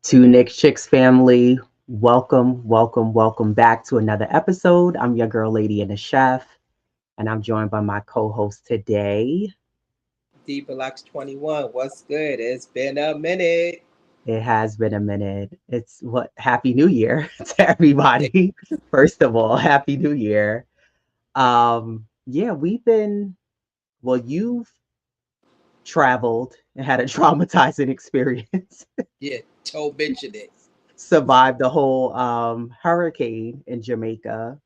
To Nick Chicks family, welcome back to another episode. I'm your girl, Lady and the Chef, and I'm joined by my co-host today. D Block's 21. What's good? It's been a minute. It has been a minute. It's what Happy New Year to everybody. First of all, Happy New Year. Yeah, we've been well, you've traveled and had a traumatizing experience. Yeah, Toe mentioned it. Survived the whole hurricane in Jamaica.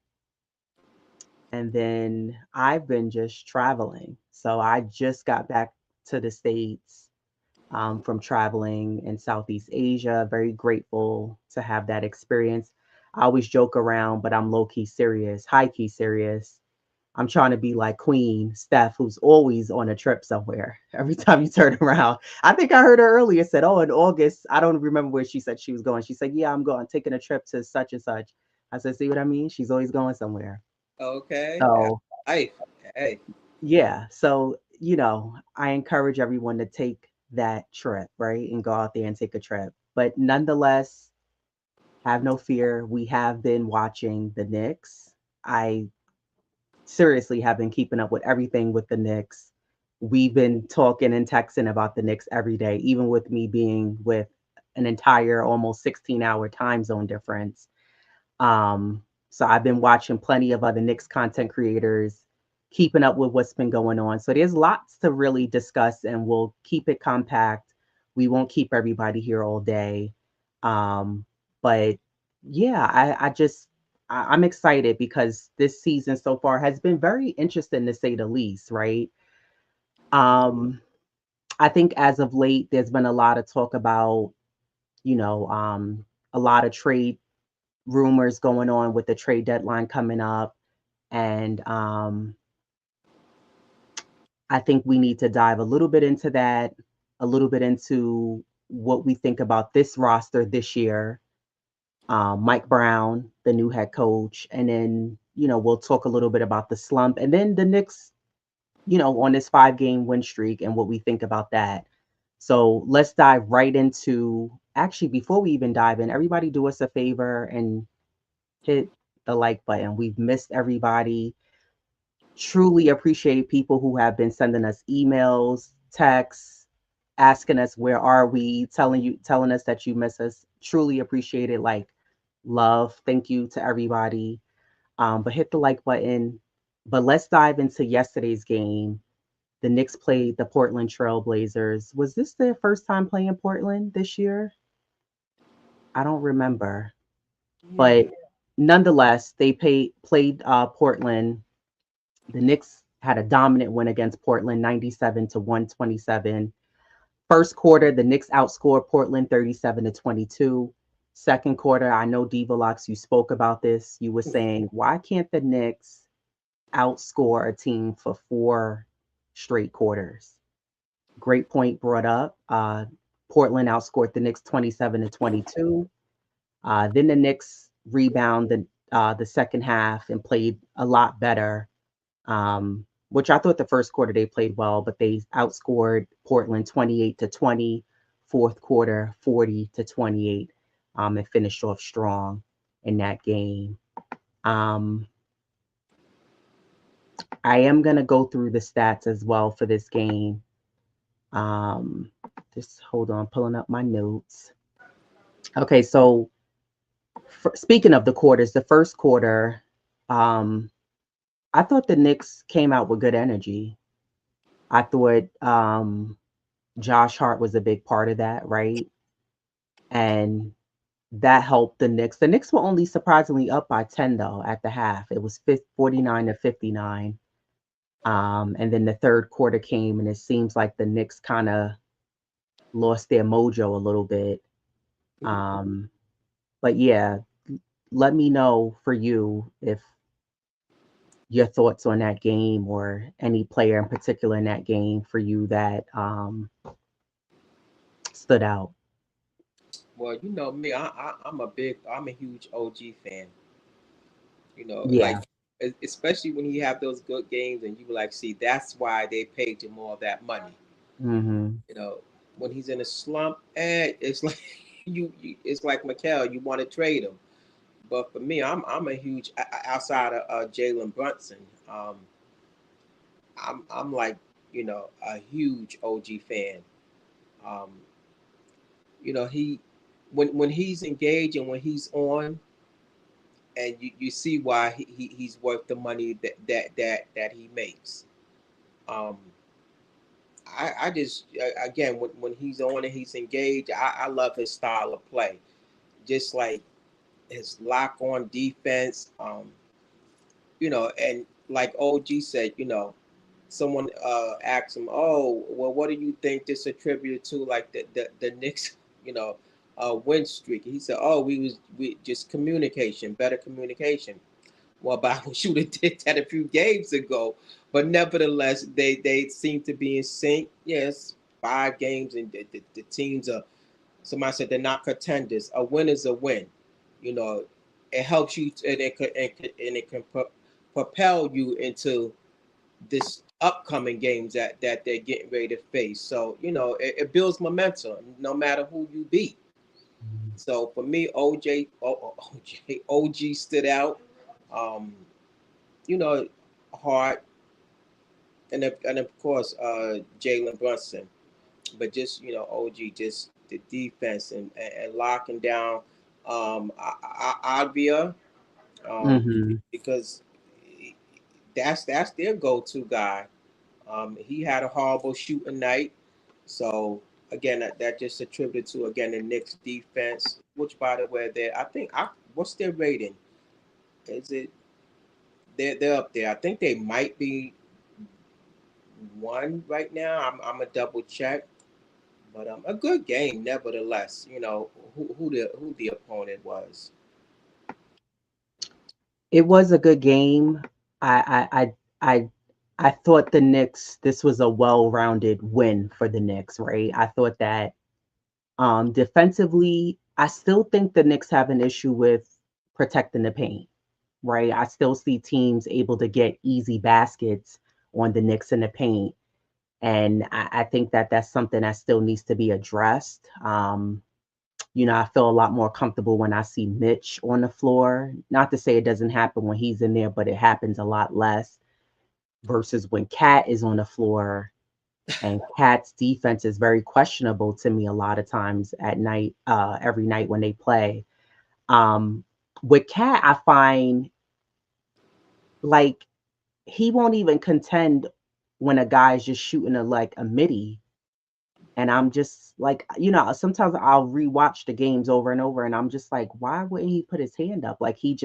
And then I've been just traveling. So I just got back to the States from traveling in Southeast Asia. Very grateful to have that experience. I always joke around, but I'm low key serious, high key serious. I'm trying to be like Queen Steph, who's always on a trip somewhere. Every time you turn around, I think I heard her earlier said, "Oh, in August, I don't remember where she said she was going." She said, "Yeah, I'm going, taking a trip to such and such." I said, "See what I mean? She's always going somewhere." Okay. That's So life. Hey. yeah. So, I encourage everyone to take that trip, right? And go out there and take a trip. But nonetheless, have no fear. We have been watching the Knicks. I seriously have been keeping up with everything with the Knicks. We've been talking and texting about the Knicks every day, even with me being with an entire almost 16-hour time zone difference. So I've been watching plenty of other Knicks content creators, keeping up with what's been going on. So there's lots to really discuss, and we'll keep it compact. We won't keep everybody here all day. Um, but yeah, I'm excited because this season so far has been very interesting to say the least, right? Um, I think as of late, there's been a lot of talk about, you know, um, a lot of trade rumors going on with the trade deadline coming up. And I think we need to dive a little bit into that, a little bit into what we think about this roster this year. Mike Brown, the new head coach, and then we'll talk a little bit about the slump, and then the Knicks, on this 5 game win streak and what we think about that. So let's dive right into. Actually, before we even dive in, everybody do us a favor and hit the like button. We've missed everybody. Truly appreciate people who have been sending us emails, texts, asking us where are we, telling us that you miss us. Truly appreciate it. Like love. Thank you to everybody. But hit the like button. But let's dive into yesterday's game. The Knicks played the Portland Trail Blazers. Was this their first time playing Portland this year? I don't remember. Yeah. But nonetheless, they played Portland. The Knicks had a dominant win against Portland, 97 to 127. First quarter, the Knicks outscored Portland 37 to 22. Second quarter, I know Diva you spoke about this. You were saying, why can't the Knicks outscore a team for 4 straight quarters? Great point brought up. Portland outscored the Knicks 27 to 22. Then the Knicks rebounded the second half and played a lot better, which I thought the first quarter they played well, but they outscored Portland 28 to 20, fourth quarter 40 to 28, and finished off strong in that game. Um, I am going to go through the stats as well for this game. Um, just hold on, pulling up my notes. Okay, so speaking of the quarters, the first quarter, um, I thought the Knicks came out with good energy. I thought Josh Hart was a big part of that, right? And that helped the Knicks. The Knicks were only surprisingly up by 10 though at the half. It was 49 to 59. And then the third quarter came and it seems like the Knicks kind of lost their mojo a little bit. Um, but yeah, let me know for you if your thoughts on that game or any player in particular in that game for you that stood out. Well, you know me. I'm a huge OG fan. Yeah. Like especially when you have those good games and you like, see, that's why they paid you more of that money. Hmm. You know, when he's in a slump, it's like you it's like Mikal, you want to trade him. But for me, I'm a huge outside of Jalen Brunson. Um, I'm like a huge OG fan. Um, he when he's engaged and when he's on, and you see why he's worth the money that he makes. Um, I just again when he's on and he's engaged, I love his style of play. Just like his lock on defense. And like OG said, someone asked him, "Oh, well, what do you think this attributed to, like the Knicks, win streak?" He said, "Oh, we just communication, better communication." Well, but I wish you would have did that a few games ago, but nevertheless, they seem to be in sync. Yes, 5 games, and the teams are. Somebody said they're not contenders. A win is a win. You know, it helps you, and it can propel you into this upcoming games that they're getting ready to face. So it builds momentum no matter who you beat. So for me, OG stood out. Um, you know, hard, and of course Jalen Brunson, but just OG, just the defense and locking down Avia, Mm-hmm. because that's their go-to guy. He had a horrible shooting night. So again, that just attributed to again the Knicks defense, which by the way, what's their rating? Is it they're up there? I think they might be one right now. I'm a double check, but a good game nevertheless. Who the opponent was. It was a good game. I I thought the Knicks, this was a well-rounded win for the Knicks, right? I thought that defensively, I still think the Knicks have an issue with protecting the paint, right? I still see teams able to get easy baskets on the Knicks in the paint. And I think that that's something that still needs to be addressed. I feel a lot more comfortable when I see Mitch on the floor. Not to say it doesn't happen when he's in there, but it happens a lot less versus when Cat is on the floor. And Cat's defense is very questionable to me a lot of times at night, every night when they play. Um, with Cat, I find like he won't even contend when a guy's just shooting a midi. And I'm just like, sometimes I'll rewatch the games over and over, and I'm just like, why wouldn't he put his hand up? Like he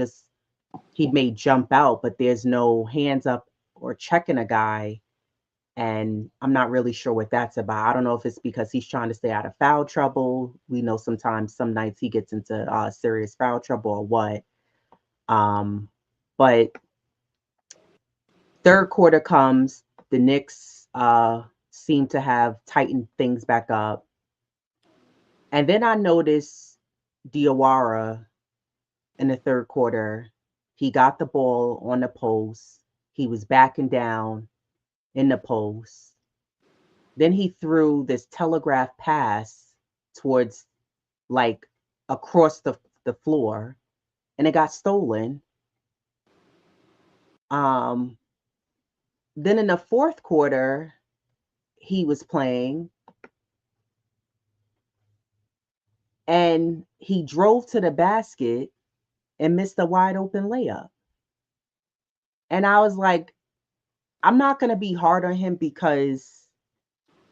may jump out, but there's no hands up or checking a guy. And I'm not really sure what that's about. I don't know if it's because he's trying to stay out of foul trouble. We know sometimes some nights he gets into serious foul trouble or what. But third quarter comes, the Knicks seem to have tightened things back up. And then I noticed Diawara in the third quarter. He got the ball on the post. He was backing down in the post. Then he threw this telegraph pass towards like across the floor, and it got stolen. Um, then in the fourth quarter, he was playing and he drove to the basket and missed a wide open layup. And I was like, I'm not going to be hard on him because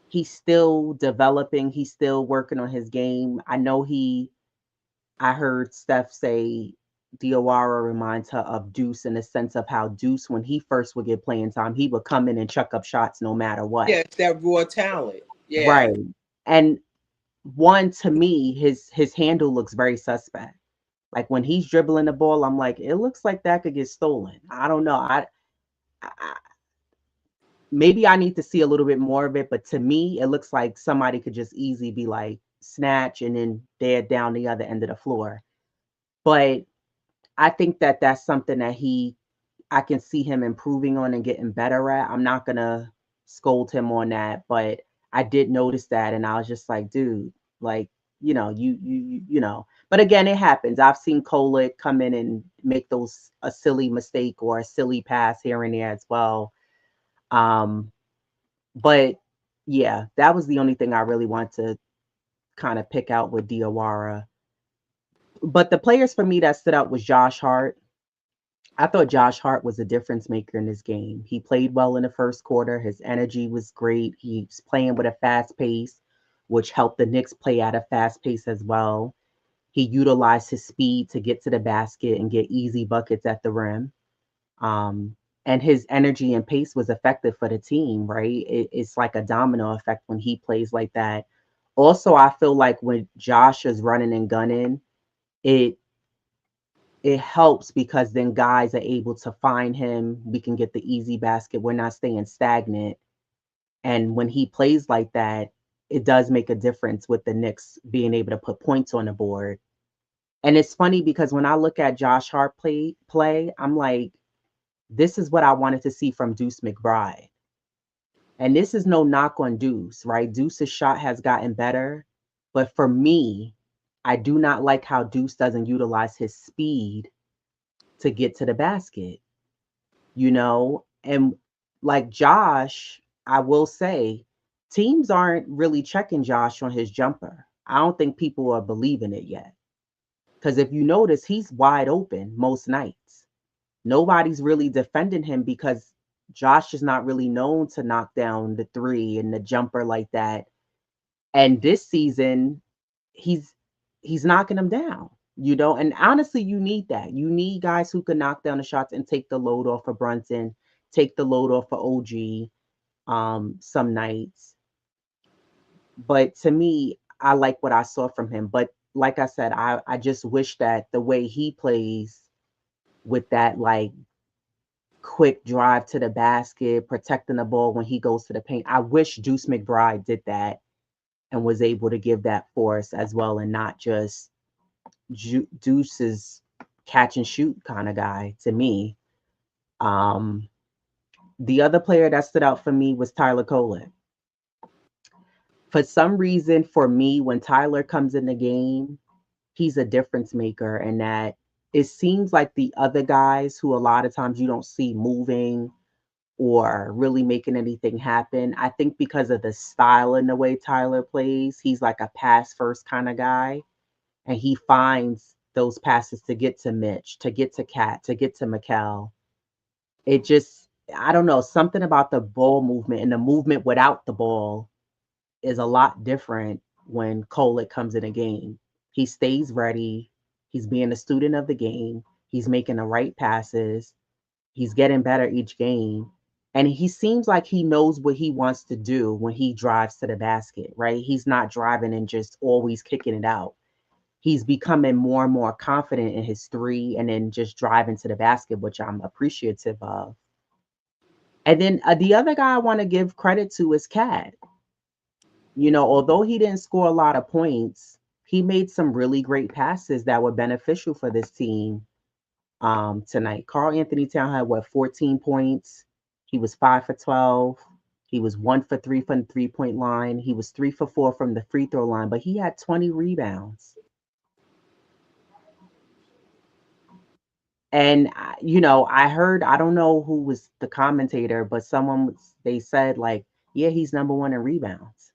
he's still developing, he's still working on his game. I heard Steph say Diawara reminds her of Deuce in the sense of how Deuce, when he first would get playing time, he would come in and chuck up shots no matter Yeah, what. it's that raw talent. Yeah, Right. And one, to me, his handle looks very suspect. Like when he's dribbling the ball, I'm like, it looks like that could get stolen. I don't know. I maybe I need to see a little bit more of it, but to me, it looks like somebody could just easily be like snatch and then they're down the other end of the floor. But I think that that's something that I can see him improving on and getting better at. I'm not gonna scold him on that, but I did notice that, and I was just like, dude, like But again, it happens. I've seen Kolek come in and make those a silly mistake or a silly pass here and there as well. Um, but yeah, that was the only thing I really want to kind of pick out with Diawara. But the players for me that stood out was Josh Hart. I thought Josh Hart was a difference maker in this game. He played well in the first quarter. His energy was great. He's playing with a fast pace, which helped the Knicks play at a fast pace as well. He utilized his speed to get to the basket and get easy buckets at the rim. Um, and his energy and pace was effective for the team, right? It's like a domino effect when he plays like that. Also, I feel like when Josh is running and gunning, it it helps because then guys are able to find him. We can get the easy basket. We're not staying stagnant. And when he plays like that, it does make a difference with the Knicks being able to put points on the board. And it's funny because when I look at Josh Hart play, I'm like, this is what I wanted to see from Deuce McBride. And this is no knock on Deuce, right? Deuce's shot has gotten better. But for me, I do not like how Deuce doesn't utilize his speed to get to the basket. And like Josh, I will say, teams aren't really checking Josh on his jumper. I don't think people are believing it yet. Because if you notice, he's wide open most nights. Nobody's really defending him because Josh is not really known to knock down the three and the jumper like that. And this season, he's he's knocking them down. And honestly, you need that. You need guys who can knock down the shots and take the load off of Brunson, take the load off of OG some nights. But to me, I like what I saw from him. But like I said, I just wish that the way he plays with that like quick drive to the basket, protecting the ball when he goes to the paint. I wish Deuce McBride did that and was able to give that force as well and not just Deuce's catch and shoot kind of guy to me. Um, the other player that stood out for me was Tyler Kolek. For some reason, for me, when Tyler comes in the game, he's a difference maker, and that it seems like the other guys who a lot of times you don't see moving or really making anything happen. I think because of the style and the way Tyler plays, he's like a pass first kind of guy. And he finds those passes to get to Mitch, to get to Cat, to get to Mikal. It just, I don't know, something about the ball movement and the movement without the ball is a lot different when Kolek comes in a game. He stays ready. He's being a student of the game. He's making the right passes. He's getting better each game. And he seems like he knows what he wants to do when he drives to the basket, right? He's not driving and just always kicking it out. He's becoming more and more confident in his three and then just driving to the basket, which I'm appreciative of. And then the other guy I want to give credit to is Cat. Although he didn't score a lot of points, he made some really great passes that were beneficial for this team tonight. Carl Anthony Town had 14 points. He was 5 for 12. He was 1 for 3 from the 3-point line. He was 3 for 4 from the free throw line, but he had 20 rebounds. And I heard, I don't know who was the commentator, but they said like, yeah, he's number one in rebounds.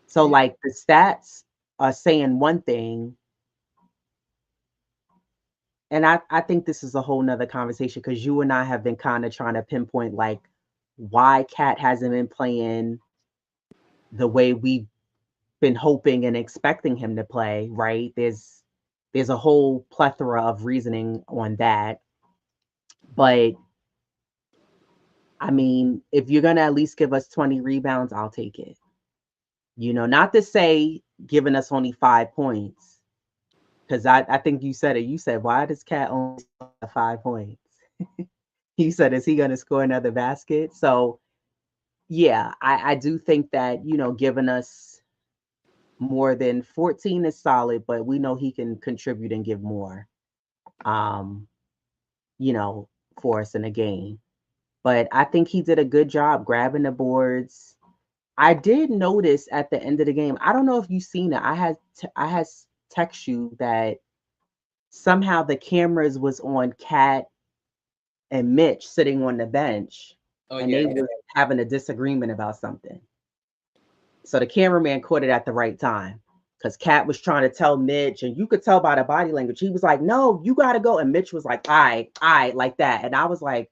So Yeah. like the stats are saying one thing, and I think this is a whole nother conversation because you and I have been kind of trying to pinpoint like why Cat hasn't been playing the way we've been hoping and expecting him to play, right? There's a whole plethora of reasoning on that. But I mean, if you're gonna at least give us 20 rebounds, I'll take it. Not to say giving us only 5 points, because I think you said it. You said, why does Cat only score 5 points? You said, is he gonna score another basket? So yeah, I do think that, giving us more than 14 is solid, but we know he can contribute and give more, um, you know, for us in a game. But I think he did a good job grabbing the boards. I did notice at the end of the game. I don't know if you've seen it. I had text you that somehow the cameras was on Kat and Mitch sitting on the bench, Oh and yeah, they were having a disagreement about something. So the cameraman caught it at the right time because Kat was trying to tell Mitch, and you could tell by the body language. He was like, "No, you got to go," and Mitch was like, "I," like that, and I was like,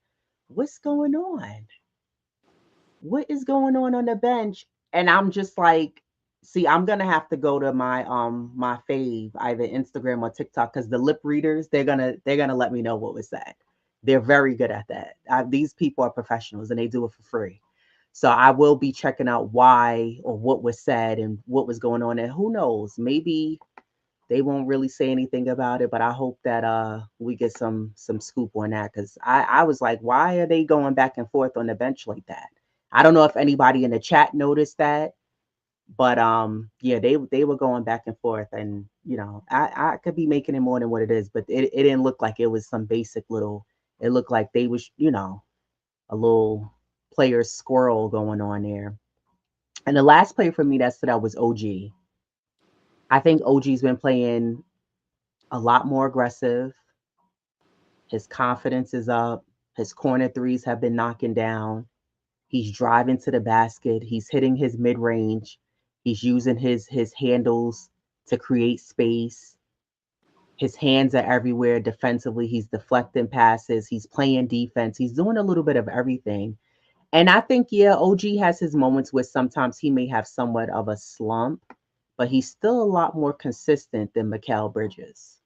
"What's going on? What is going on the bench?" And I'm just like, see, I'm gonna have to go to my fave, either Instagram or TikTok, because the lip readers, they're gonna let me know what was said. They're very good at that. These people are professionals and they do it for free. So I will be checking out why or what was said and what was going on. And who knows, maybe they won't really say anything about it, but I hope that we get some scoop on that, because I was like, why are they going back and forth on the bench like that? I don't know if anybody in the chat noticed that, but yeah, they were going back and forth, and I could be making it more than what it is, but it didn't look like it was some basic little. It looked like they was a little player squirrel going on there. And the last player for me that stood out was OG. I think OG's been playing a lot more aggressive. His confidence is up. His corner threes have been knocking down. He's driving to the basket. He's hitting his mid range. He's using his handles to create space. His hands are everywhere defensively. He's deflecting passes. He's playing defense. He's doing a little bit of everything. And I think, yeah, OG has his moments where sometimes he may have somewhat of a slump, but he's still a lot more consistent than Mikal Bridges.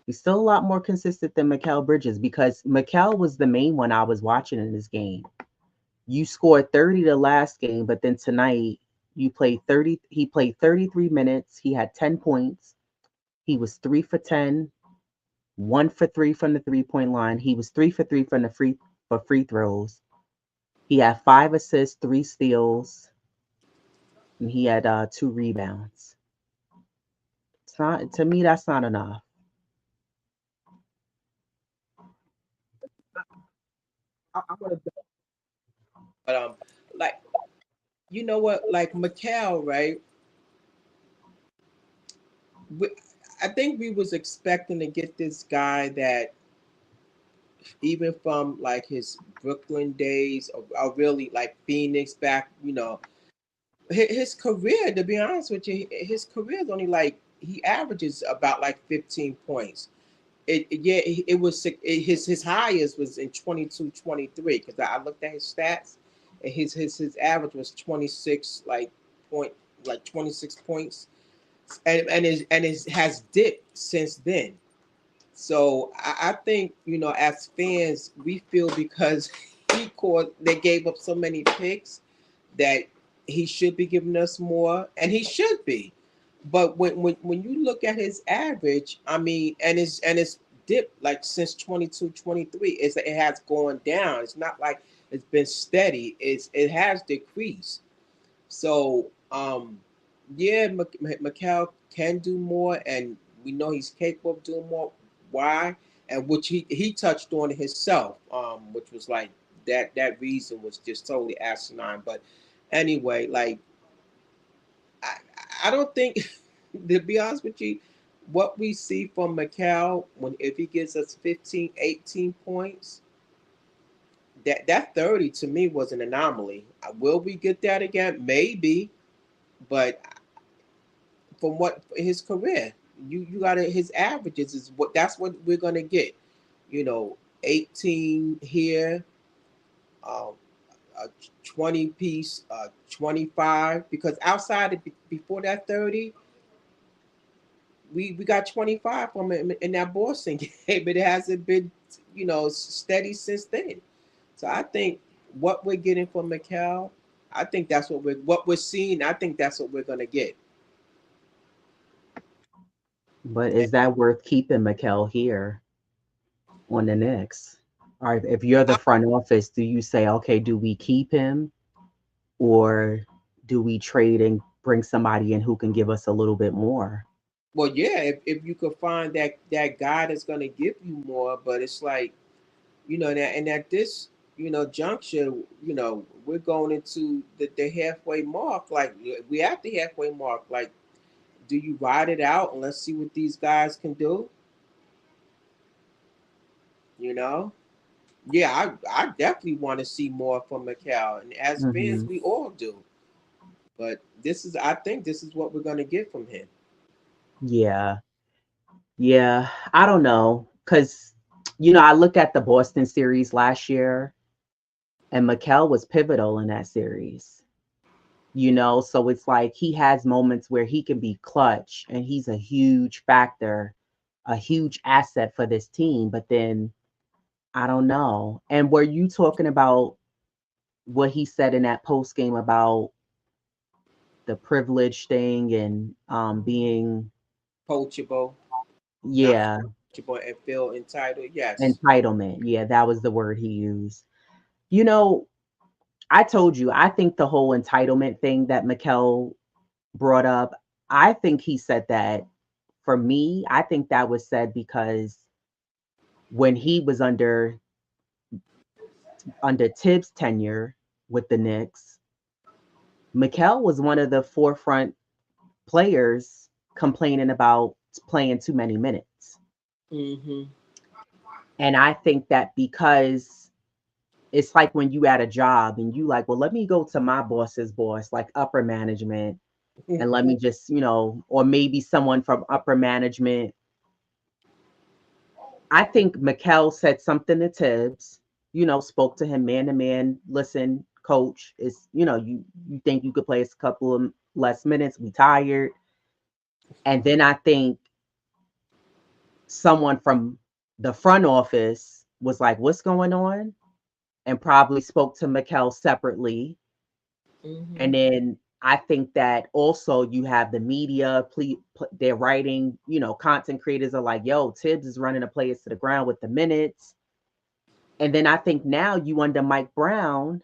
He's still a lot more consistent than Mikal Bridges, because Mikal was the main one I was watching in this game. You scored 30 the last game, but then tonight you played 30. He played 33 minutes. He had 10 points. He was 3 for 10, 1 for 3 from the 3 point line. He was 3 for 3 from the free throws. He had 5 assists, 3 steals, and he had 2 rebounds. It's not, to me, that's not enough. I want to, but like you know what, like Mikal, right? We, I think we was expecting to get this guy that even from like his Brooklyn days, or really like Phoenix back, his career. To be honest with you, his career is only like he averages about like 15 points. Yeah, it was his highest was in 22-23, because I looked at his stats, and his average was 26 point like 26 points, and it has dipped since then. So I think, as fans, we feel because they gave up so many picks, that he should be giving us more, and he should be. But when you look at his average, I mean, and it's dipped like since 22-23, it has gone down. It's not like it's been steady. It has decreased. So yeah, Mikal can do more, and we know he's capable of doing more. Why? And which he touched on himself, which was like that reason was just totally asinine. But anyway, like I I don't think to be honest with you, what we see from Mikal, when if he gives us 15, 18 points, that 30 to me was an anomaly. Will we get that again? Maybe, but from what his career. You gotta his averages is what we're gonna get. 18 here, um, a 20 piece, 25. Because outside of before that 30, we got 25 from him in that Boston game, but it hasn't been steady since then. So I think what we're getting from Mikal, I think that's what we're seeing. I think that's what we're gonna get. But is that worth keeping Mikal here on the Knicks? Or if you're the front office, do you say, okay, do we keep him, or do we trade and bring somebody in who can give us a little bit more? Well, yeah, if you could find that guy that's gonna give you more, but it's like, and at this. juncture, we're going into the halfway mark. Like we at the halfway mark. Like, do you ride it out and let's see what these guys can do? You know? Yeah, I definitely want to see more from Mikal, and as fans, Hmm. we all do. But I think this is what we're gonna get from him. Yeah. Yeah. I don't know. Cause, I look at the Boston series last year and Mikal was pivotal in that series. So it's like he has moments where he can be clutch and he's a huge factor, a huge asset for this team. But then I don't know. And were you talking about what he said in that post game about the privilege thing and being, Coachable, not yeah, coachable, and feel entitled. Yes. entitlement? Yeah, that was the word he used. You know, I told you, I think the whole entitlement thing that Mikkel brought up, I think he said that. For me, I think that was said because when he was under Tibbs' tenure with the Knicks, Mikal was one of the forefront players complaining about playing too many minutes. Mm-hmm. And I think that because it's like when you at a job and you like, well, let me go to my boss's boss, like upper management, and let me just, or maybe someone from upper management. I think Mikal said something to Tibbs, spoke to him man to man. Listen, coach, you think you could play a couple of less minutes, we tired. And then I think someone from the front office was like, what's going on? And probably spoke to Mikal separately. Mm-hmm. And then I think that also you have the media, they're writing, content creators are like, yo, Tibbs is running the players to the ground with the minutes. And then I think now you under Mike Brown,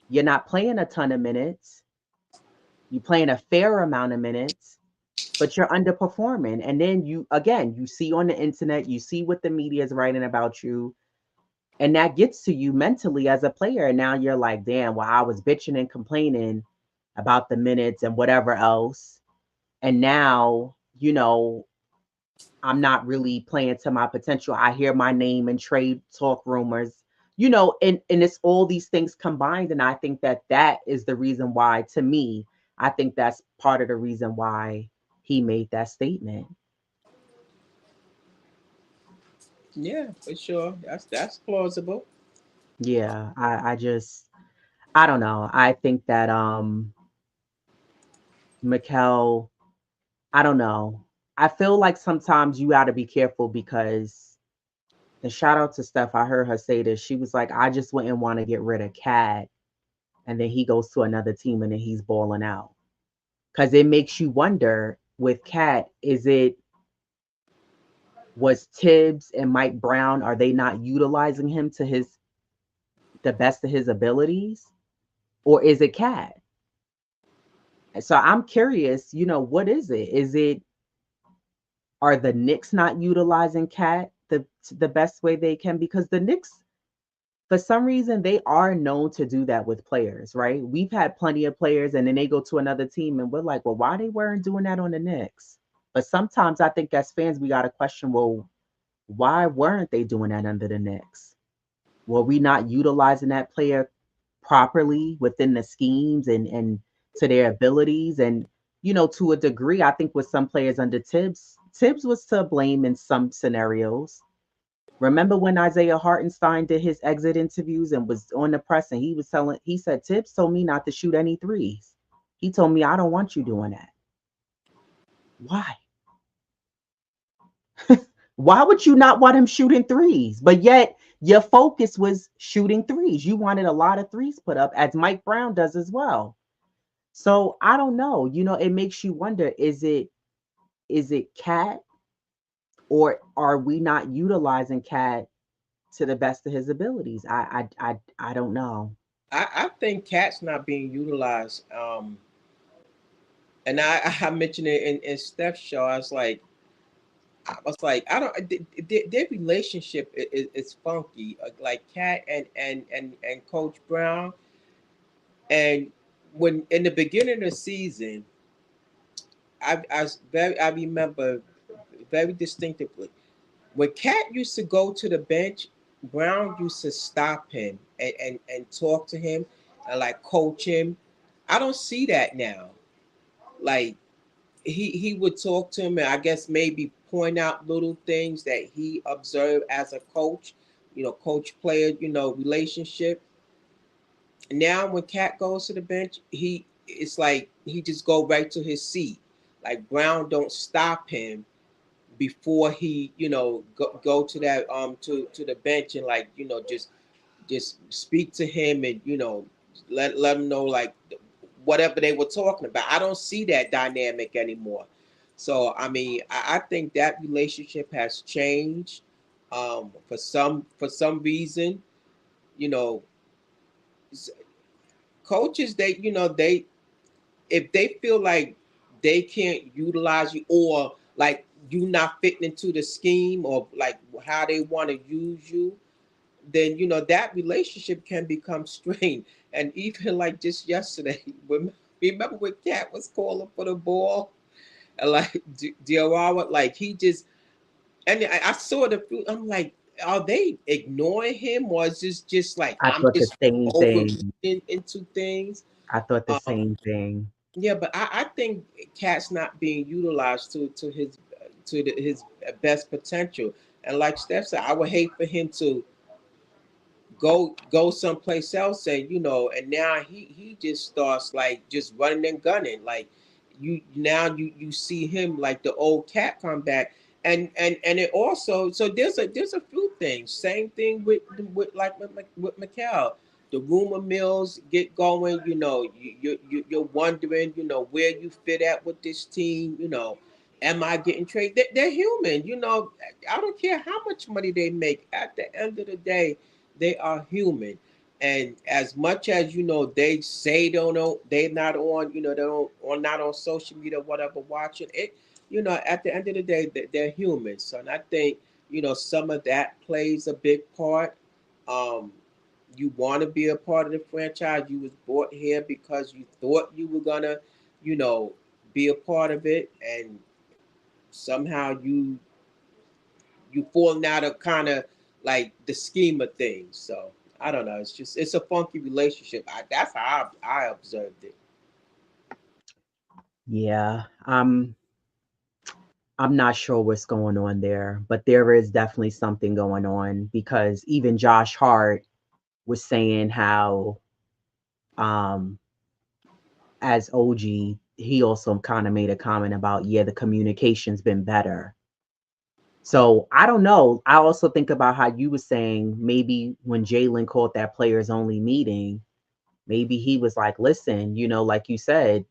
you're not playing a ton of minutes. You're playing a fair amount of minutes, but you're underperforming. And then you see on the internet, you see what the media is writing about you, and that gets to you mentally as a player. And now you're like, damn, well, I was bitching and complaining about the minutes and whatever else. And now, I'm not really playing to my potential. I hear my name in trade talk rumors, and it's all these things combined. And I think that that is the reason why, to me, I think that's part of the reason why he made that statement. Yeah, for sure. That's plausible. Yeah, I don't know. I think that Mikkel, I don't know. I feel like sometimes you got to be careful because, and shout out to Steph, I heard her say this. She was like, I just wouldn't want to get rid of Cat. And then he goes to another team and then he's balling out. Because it makes you wonder with Cat, was Tibbs and Mike Brown, are they not utilizing him to the best of his abilities? Or is it Cat? So I'm curious, what is it? Are the Knicks not utilizing Cat the best way they can? Because the Knicks, for some reason, they are known to do that with players, right? We've had plenty of players and then they go to another team and we're like, well, why they weren't doing that on the Knicks? But sometimes I think as fans, we got to question, well, why weren't they doing that under the Knicks? Were we not utilizing that player properly within the schemes and to their abilities? And, to a degree, I think with some players under Tibbs was to blame in some scenarios. Remember when Isaiah Hartenstein did his exit interviews and was on the press and he said, Tibbs told me not to shoot any threes. He told me, I don't want you doing that. Why? Why would you not want him shooting threes? But yet your focus was shooting threes. You wanted a lot of threes put up, as Mike Brown does as well. So I don't know. It makes you wonder, is it Cat, or are we not utilizing Cat to the best of his abilities? I don't know. I think Cat's not being utilized. And I mentioned it in Steph's show. I was like, I was like, I don't. Their relationship is funky. Like Cat and Coach Brown. And when in the beginning of the season, I remember very distinctively when Cat used to go to the bench, Brown used to stop him and talk to him and like coach him. I don't see that now. Like he would talk to him and I guess maybe point out little things that he observed as a coach, coach player, relationship. Now when Cat goes to the bench, it's like he just go right to his seat. Like Brown don't stop him before he, go to that to the bench and like, just speak to him and let him know like whatever they were talking about. I don't see that dynamic anymore. So I mean, I think that relationship has changed for some reason. You know, coaches they if they feel like they can't utilize you or like you not fitting into the scheme or like how they want to use you, then that relationship can become strained. And even like just yesterday, remember when Cat was calling for the ball and like Diawara, like he just and I saw the I'm like, are they ignoring him or is this just like I I'm thought the just same over thing. into things? I thought the Um, same thing. yeah, but I think Cat's not being utilized to his best potential. And like Steph said, I would hate for him to go someplace else and and now he just starts like just running and gunning like you see him like the old Cat come back and it also so there's a few things same thing with like with Mikal. The rumor mills get going, you're wondering where you fit at with this team, am I getting traded? They're human, I don't care how much money they make at the end of the day they are human. And as much as they say don't know, they're not on, they don't or not on social media, whatever, watching it. At the end of the day, they're humans. So, and I think some of that plays a big part. Um, you want to be a part of the franchise. You was brought here because you thought you were gonna, you know, be a part of it, and somehow you falling out of kind of like the scheme of things. So I don't know. It's a funky relationship. That's how I observed it. Yeah. I'm not sure what's going on there, but there is definitely something going on because even Josh Hart was saying how um as OG, he also kind of made a comment about, yeah, the communication's been better. So I don't know. I also think about how you were saying maybe when Jalen called that players only meeting, maybe he was like, listen, like you said,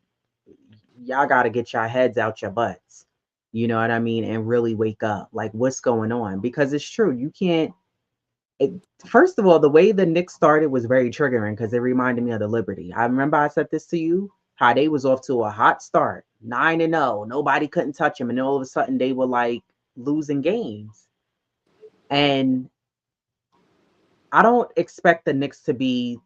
y'all got to get your heads out your butts. You know what I mean? And really wake up. Like, what's going on? Because it's true. You can't. It, first of all, the way the Knicks started was very triggering because it reminded me of the Liberty. I remember I said this to you, how they was off to a hot start, 9-0. Nobody couldn't touch them. And all of a sudden they were like losing games. And I don't expect the Knicks to be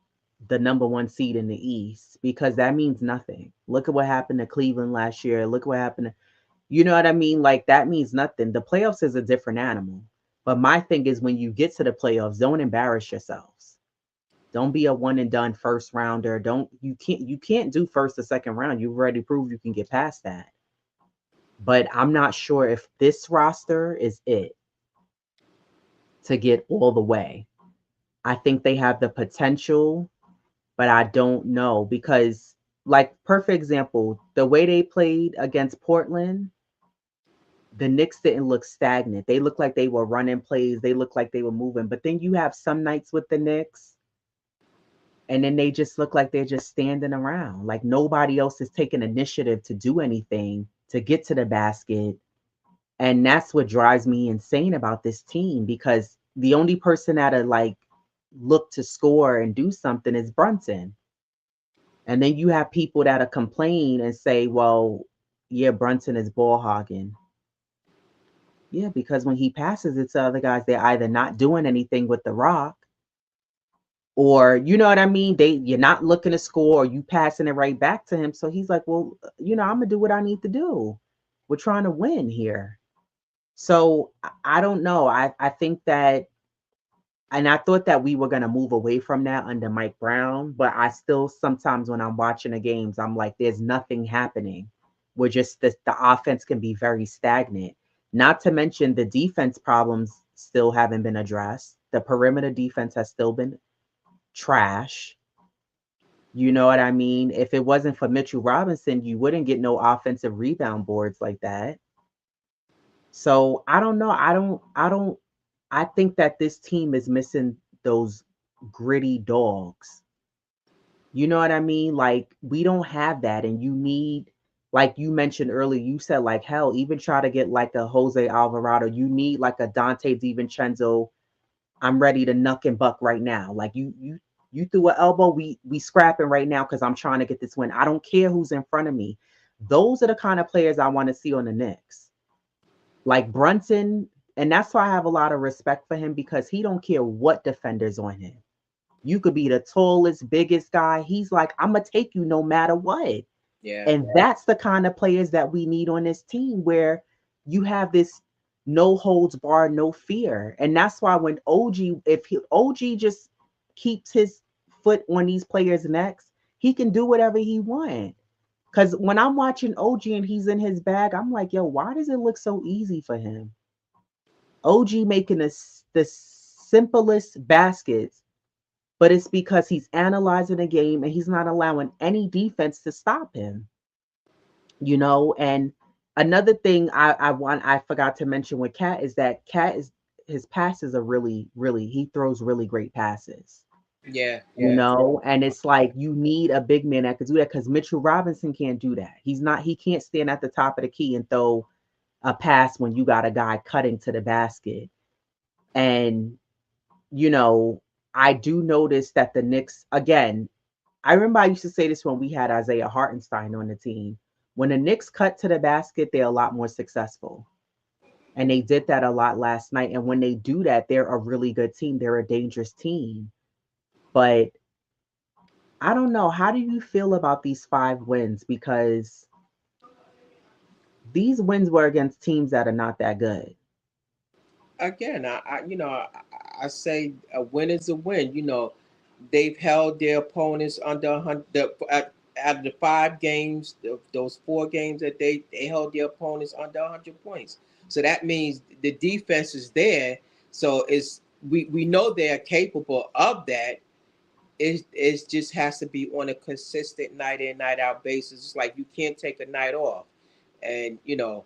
the number one seed in the East because that means nothing. Look at what happened to Cleveland last year. Look what happened. You know what I mean? Like that means nothing. The playoffs is a different animal. But my thing is when you get to the playoffs, don't embarrass yourselves. Don't be a one and done first rounder. Don't you can't do first or second round. You've already proved you can get past that. But I'm not sure if this roster is it to get all the way. I think they have the potential, but I don't know because like perfect example, the way they played against Portland, the Knicks didn't look stagnant. They looked like they were running plays. They looked like they were moving. But then you have some nights with the Knicks, and then they just look like they're just standing around. Like nobody else is taking initiative to do anything to get to the basket. And that's what drives me insane about this team because the only person that are like look to score and do something is Brunson. And then you have people that'll complain and say, well, yeah, Brunson is ball hogging. Yeah, because when he passes it to other guys, they're either not doing anything with the rock, or you know what I mean? You're not looking to score, or you passing it right back to him. So he's like, well, I'm gonna do what I need to do. We're trying to win here. So I don't know. I think that, and I thought that we were gonna move away from that under Mike Brown, but I still sometimes when I'm watching the games, I'm like, there's nothing happening. We're just the offense can be very stagnant. Not to mention the defense problems still haven't been addressed. The perimeter defense has still been trash. You know what I mean? If it wasn't for Mitchell Robinson, you wouldn't get no offensive rebound boards like that. So I don't know. I think that this team is missing those gritty dogs. You know what I mean? Like we don't have that. And you need, like you mentioned earlier, you said like hell, even try to get like a Jose Alvarado. You need like a Dante DiVincenzo. I'm ready to knuck and buck right now. Like you threw an elbow, we scrapping right now because I'm trying to get this win. I don't care who's in front of me. Those are the kind of players I want to see on the Knicks. Like Brunson, and that's why I have a lot of respect for him because he don't care what defenders on him. You could be the tallest, biggest guy. He's like, I'm gonna take you no matter what. Yeah, And that's the kind of players that we need on this team where you have this no holds bar, no fear. And that's why when OG just keeps his foot on these players' necks, he can do whatever he wants. Cause when I'm watching OG and he's in his bag, I'm like, yo, why does it look so easy for him? OG making the simplest baskets, but it's because he's analyzing the game and he's not allowing any defense to stop him. And another thing I forgot to mention with Cat is that Cat is his passes are really he throws really great passes. yeah, yeah, And it's like you need a big man that could do that because Mitchell Robinson can't do that. He can't stand at the top of the key and throw a pass when you got a guy cutting to the basket. And you know, I do notice that the Knicks again, I remember I used to say this when we had Isaiah Hartenstein on the team. When the Knicks cut to the basket, they're a lot more successful. And they did that a lot last night. And when they do that, they're a really good team. They're a dangerous team. But I don't know. How do you feel about these 5 wins? Because these wins were against teams that are not that good. again, I say a win is a win. They've held their opponents under 100. Out of the 5 games, those 4 games that they held their opponents under 100 points. So that means the defense is there. So we know they're capable of that. It just has to be on a consistent night in night out basis. It's like you can't take a night off, and you're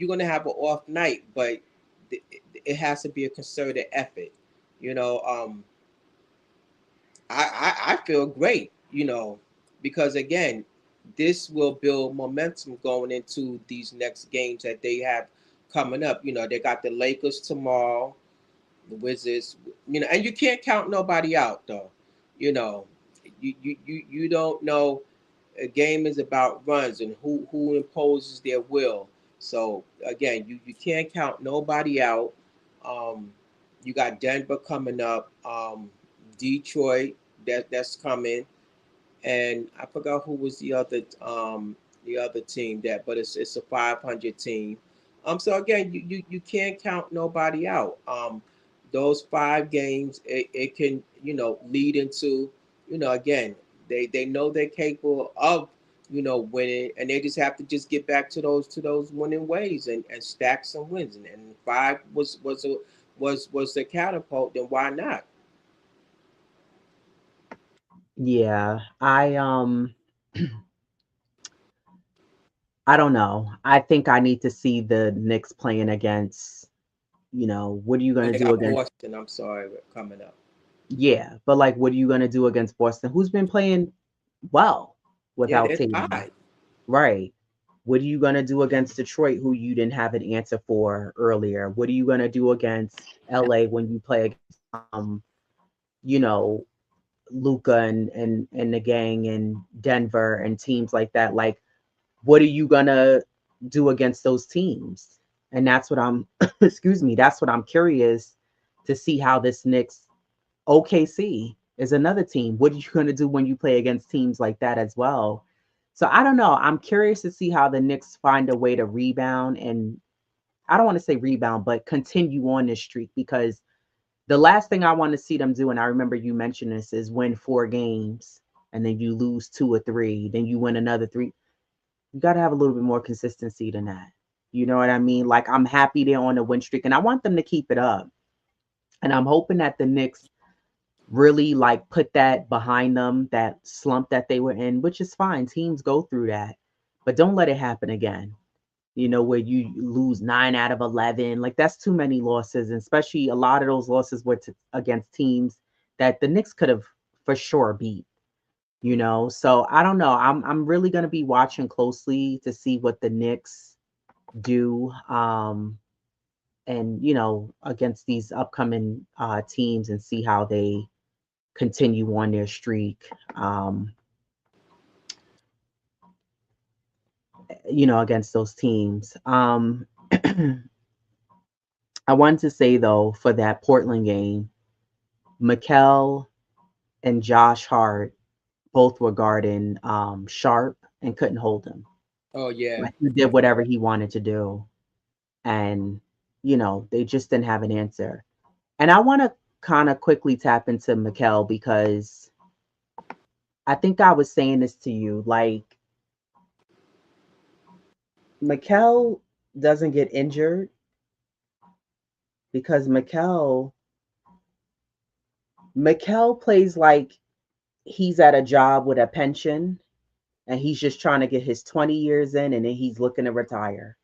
gonna have an off night, but it has to be a concerted effort. You know, I feel great. Because again, this will build momentum going into these next games that they have coming up. They got the Lakers tomorrow, the Wizards. And you can't count nobody out though. You know, you don't know. A game is about runs and who imposes their will. So again, you can't count nobody out. Um, you got Denver coming up, Detroit that's coming, and I forgot who was the other team that, but it's a 500 team. So again, you can't count nobody out. Those 5 games, it can lead into again, they know they're capable of winning, and they just have to just get back to those winning ways and stack some wins. And 5 was the catapult. Then why not? Yeah. I don't know. I think I need to see the Knicks playing against, what are you Oh, gonna they do got against? Boston. I'm sorry, coming up. Yeah, but like, what are you gonna do against Boston, who's been playing well Yeah, without they're Tatum? tied. Right. What are you gonna do against Detroit, who you didn't have an answer for earlier? What are you gonna do against LA when you play against you know, Luca and the gang and Denver and teams like that? Like, what are you gonna do against those teams? And that's what I'm excuse me, that's what I'm curious to see how this Knicks OKC is another team. What are you going to do when you play against teams like that as well? So I don't know. I'm curious to see how the Knicks find a way to rebound, and I don't want to say rebound, but continue on this streak, because the last thing I want to see them do, and I remember you mentioned this, is win 4 games and then you lose 2 or 3, then you win another 3. You got to have a little bit more consistency than that. You know what I mean? Like, I'm happy they're on the win streak and I want them to keep it up. And I'm hoping that the Knicks really like put that behind them, that slump that they were in, which is fine. Teams go through that, but don't let it happen again. Where you lose 9 out of 11. Like, that's too many losses, and especially a lot of those losses were against teams that the Knicks could have for sure beat. So I don't know. I'm really gonna be watching closely to see what the Knicks do, and against these upcoming teams, and see how they continue on their streak. Against those teams. I wanted to say though, for that Portland game, Mikal and Josh Hart both were guarding Sharp and couldn't hold him. Oh yeah. Like, he did whatever he wanted to do, and they just didn't have an answer. And I want to kind of quickly tap into Mikal, because I think I was saying this to you, like, Mikal doesn't get injured because Mikal plays like he's at a job with a pension, and he's just trying to get his 20 years in, and then he's looking to retire.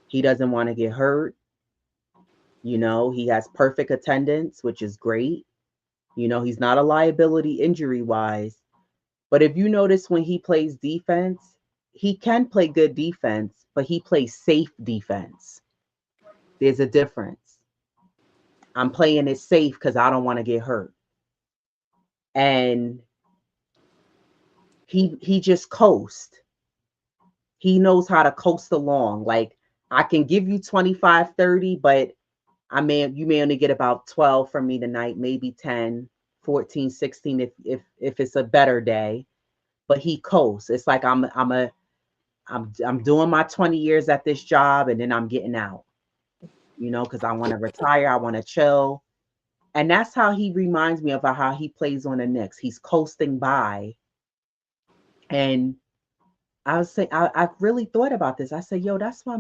He doesn't want to get hurt. He has perfect attendance, which is great. He's not a liability injury wise. But if you notice, when he plays defense, he can play good defense, but he plays safe defense. There's a difference. I'm playing it safe because I don't want to get hurt. And he just coast. He knows how to coast along. Like, I can give you 25, 30, but you may only get about 12 from me tonight, maybe 10, 14, 16 if it's a better day. But he coasts. It's like I'm doing my 20 years at this job, and then I'm getting out. Because I want to retire, I want to chill. And that's how he reminds me of how he plays on the Knicks. He's coasting by. And I was saying, I really thought about this. I said, yo, that's why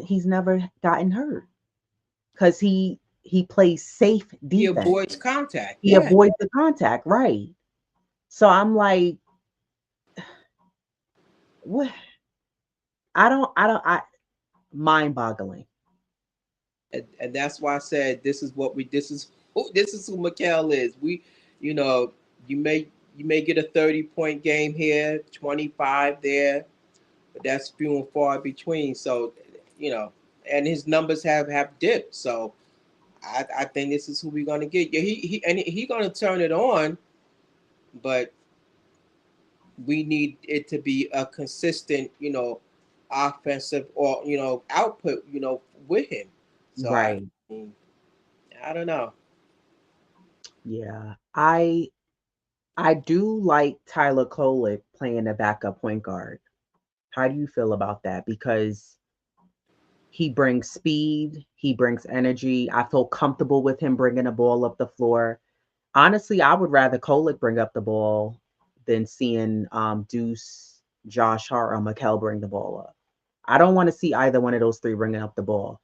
he's never gotten hurt. Because he plays safe He defense. avoids contact. He Yeah. avoids the contact, right? So I'm like, what? I mind boggling. And that's why I said this is who Mikal is. You know, you may you may get a 30-point game here, 25 there, but that's few and far between. So, you know, and his numbers have dipped. So I think this is who we're gonna get. Yeah, he gonna turn it on, but we need it to be a consistent, offensive or output, with him. So Right. I don't know. Yeah. I do like Tyler Kolek playing the backup point guard. How do you feel about that? Because he brings speed, he brings energy. I feel comfortable with him bringing the ball up the floor. Honestly, I would rather Kolek bring up the ball than seeing Deuce, Josh Hart, or Mikal bring the ball up. I don't want to see either one of those three bringing up the ball.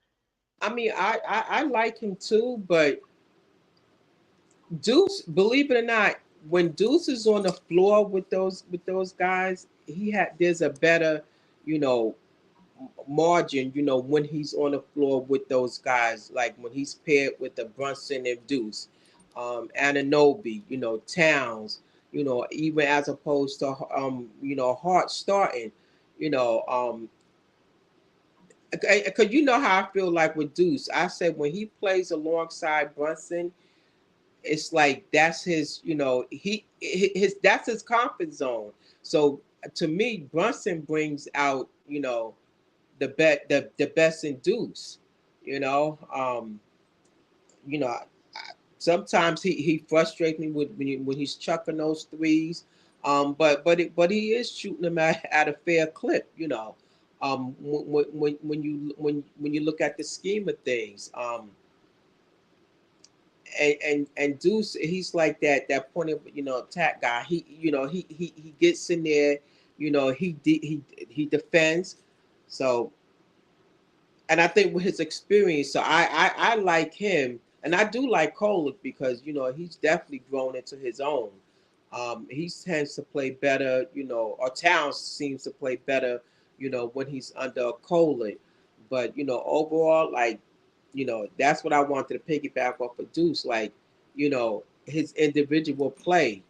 I mean, I like him too, but Deuce, believe it or not, when Deuce is on the floor with those guys, there's a better, you know, margin, when he's on the floor with those guys, like when he's paired with the Brunson and Deuce, Ananobi, Towns, even as opposed to Hart starting, you know, because you know how I feel like with Deuce. I said when he plays alongside Brunson, it's like that's his, his that's his comfort zone. So to me, Brunson brings out, the best in Deuce. You know, you know, sometimes he frustrates me with when he's chucking those threes. But he is shooting them at a fair clip. You know, when you look at the scheme of things, and Deuce, he's like that point of attack guy. He gets in there. He defends. So, and I think with his experience, so I like him, and I do like Kolek because he's definitely grown into his own. He tends to play better, or Towns seems to play better, when he's under Kolek. But overall, like, that's what I wanted to piggyback off of Deuce, like, his individual play,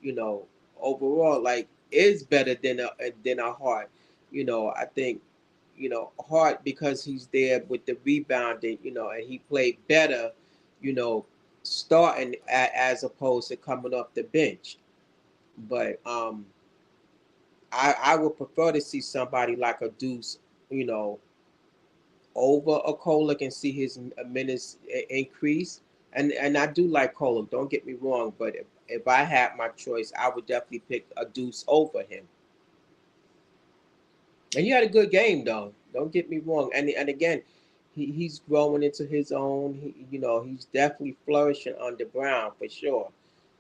overall, like, is better than a Hart. I think Hart, because he's there with the rebounding, and he played better, you know, starting as opposed to coming off the bench. But I would prefer to see somebody like a Deuce, you know, over a Kolek and see his minutes increase. And I do like Kolek. Don't get me wrong, but if I had my choice, I would definitely pick a Deuce over him. And he had a good game though. Don't get me wrong. And again, he's growing into his own. He's definitely flourishing under Brown for sure.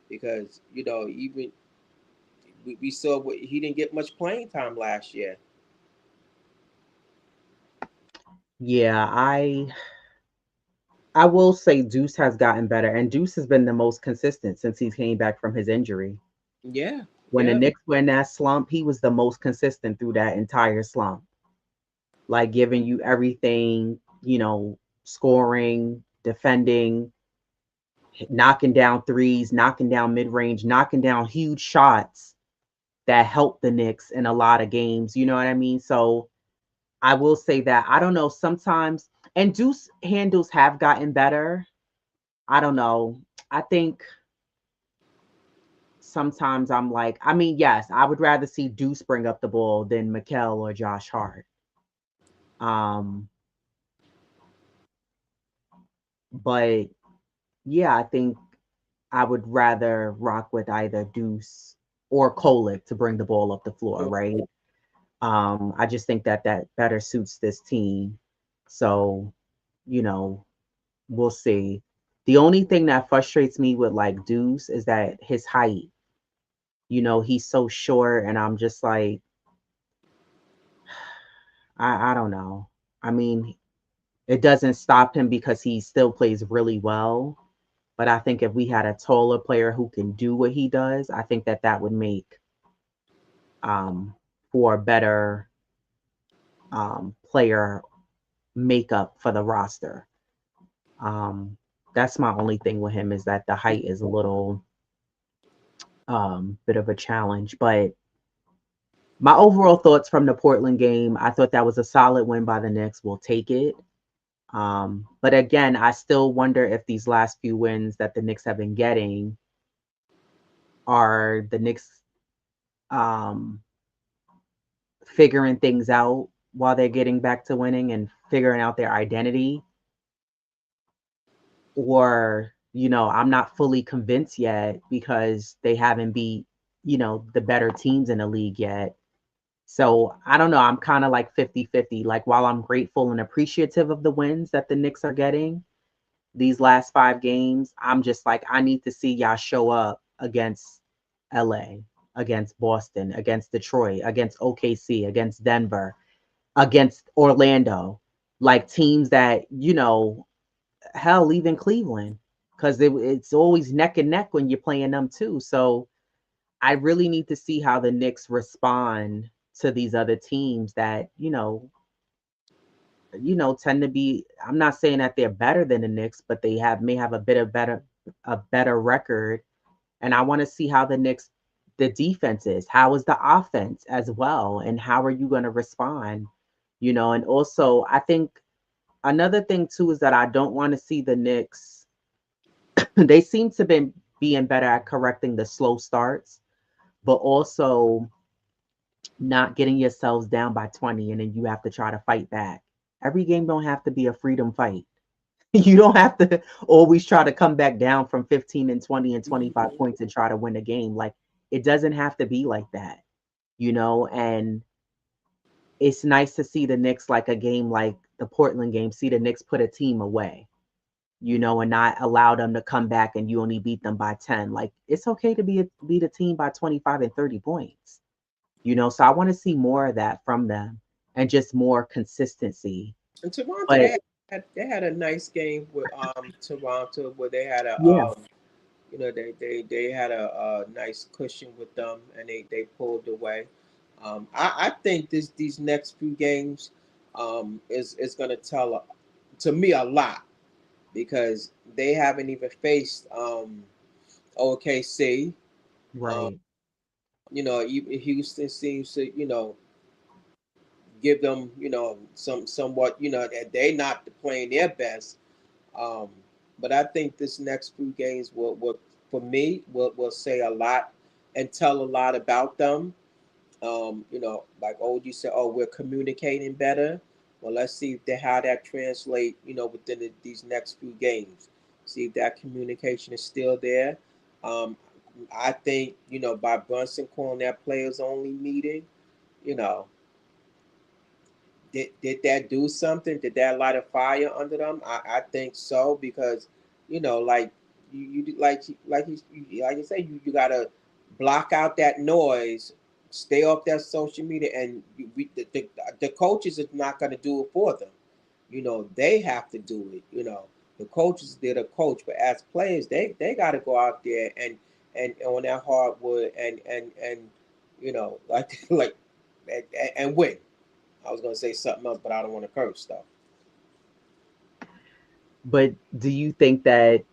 Because even we saw he didn't get much playing time last year. Yeah, I will say Deuce has gotten better, and Deuce has been the most consistent since he came back from his injury. Yeah, When the yeah, Knicks were in that slump, he was the most consistent through that entire slump, like giving you everything, scoring, defending, knocking down threes, knocking down mid range, knocking down huge shots that helped the Knicks in a lot of games. You know what I mean? So I will say that I don't know sometimes, and Deuce handles have gotten better. I don't know. I think sometimes I'm like, I mean, yes, I would rather see Deuce bring up the ball than Mikal or Josh Hart. Um, but yeah, I think I would rather rock with either Deuce or Kolek to bring the ball up the floor, sure. right? I just think that that better suits this team. So, you know, we'll see. The only thing that frustrates me with like Deuce is that his height. He's so short, and I'm just like, I don't know. I mean, it doesn't stop him because he still plays really well. But I think if we had a taller player who can do what he does, I think that that would make um, for a better player makeup for the roster. Um, that's my only thing with him is that the height is a little bit of a challenge. But my overall thoughts from the Portland game, I thought that was a solid win by the Knicks. We'll take it. But again, I still wonder if these last few wins that the Knicks have been getting are the Knicks um, figuring things out while they're getting back to winning and figuring out their identity. Or, I'm not fully convinced yet because they haven't beat, the better teams in the league yet. So I don't know. I'm kind of like 50-50. Like, while I'm grateful and appreciative of the wins that the Knicks are getting these last 5 games, I'm just like, I need to see y'all show up against LA, against Boston, against Detroit, against OKC, against Denver, against Orlando, like teams that, hell, even Cleveland, because it's always neck and neck when you're playing them too. So I really need to see how the Knicks respond to these other teams that, tend to be. I'm not saying that they're better than the Knicks, but they may have a better record. And I want to see how the defense is. How is the offense as well? And how are you going to respond? And also I think another thing too is that I don't want to see the Knicks. They seem to be being better at correcting the slow starts, but also not getting yourselves down by 20 and then you have to try to fight back. Every game don't have to be a freedom fight. You don't have to always try to come back down from 15 and 20 and 25 Mhm. points and try to win a game. Like it doesn't have to be like that, and it's nice to see the Knicks like a game like the Portland game, see the Knicks put a team away, and not allow them to come back and you only beat them by 10. Like it's okay to beat a team by 25 and 30 points. So I want to see more of that from them and just more consistency. And Toronto, But they had a nice game with Toronto where they had a yeah, they had a nice cushion with them and they pulled away. I think these next few games is going to tell to me a lot because they haven't even faced OKC. Um, right. Houston seems to give them somewhat that they not playing their best. Um, but I think this next few games will for me will say a lot and tell a lot about them. Like OG said, oh, we're communicating better. Well, let's see if how that translate, within these next few games. See if that communication is still there. Um, I think, by Brunson calling that players only meeting, you know, did that do something? Did that light a fire under them? I think so because like you like you say you gotta block out that noise, stay off that social media, and the coaches is not gonna do it for them. They have to do it. The coaches they're the coach, but as players they got to go out there and on that hardwood and like like and win. I was gonna say something else, but I don't want to curse stuff. But do you think that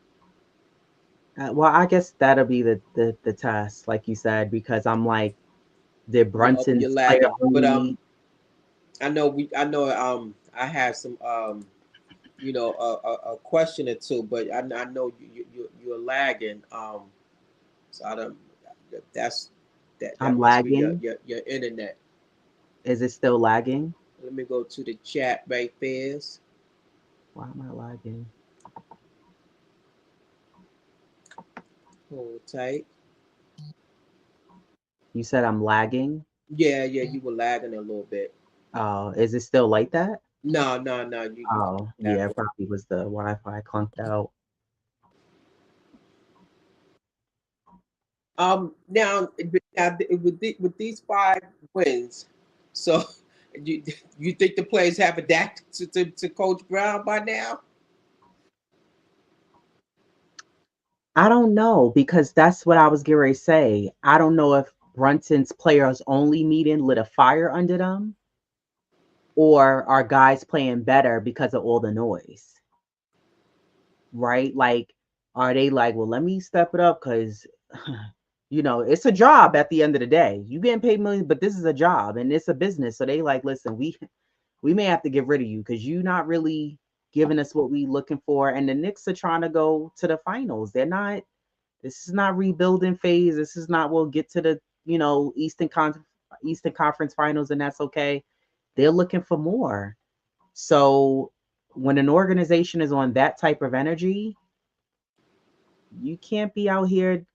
well, I guess that'll be the test, like you said, because I'm like, did You're Brunson's player lagging, but only I know I had some a question or two, but I know you're lagging. So I don't. That's that I'm must be your lagging? your internet. Is it still lagging? Let me go to the chat right fast. Why am I lagging? Hold tight. You said I'm lagging? Yeah, you were lagging a little bit. Oh, is it still like that? No, you Oh, back. yeah, it probably was the Wi-Fi clunked out. Now with these 5 wins, so you you think the players have adapted to Coach Brown by now? I don't know because that's what I was getting ready to say. I don't know if Brunson's players only meeting lit a fire under them or are guys playing better because of all the noise, right? Like, are they like, well, let me step it up because, it's a job at the end of the day. You getting paid millions, but this is a job and it's a business. So they like, listen, we may have to get rid of you because you're not really giving us what we looking for. And the Knicks are trying to go to the finals. They're not. This is not rebuilding phase. This is not we'll get to the Eastern Conference Finals and that's okay. They're looking for more. So when an organization is on that type of energy, you can't be out here,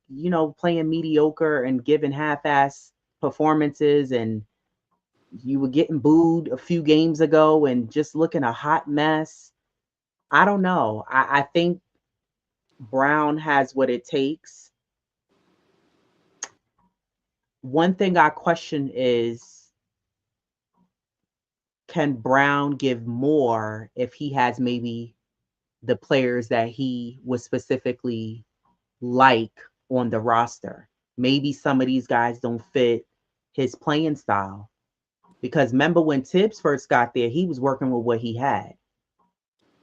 playing mediocre and giving half-ass performances and you were getting booed a few games ago and just looking a hot mess. I don't know. I think Brown has what it takes. One thing I question is can Brown give more if he has maybe the players that he was specifically like on the roster? Maybe some of these guys don't fit his playing style. Because remember when Tibbs first got there, he was working with what he had.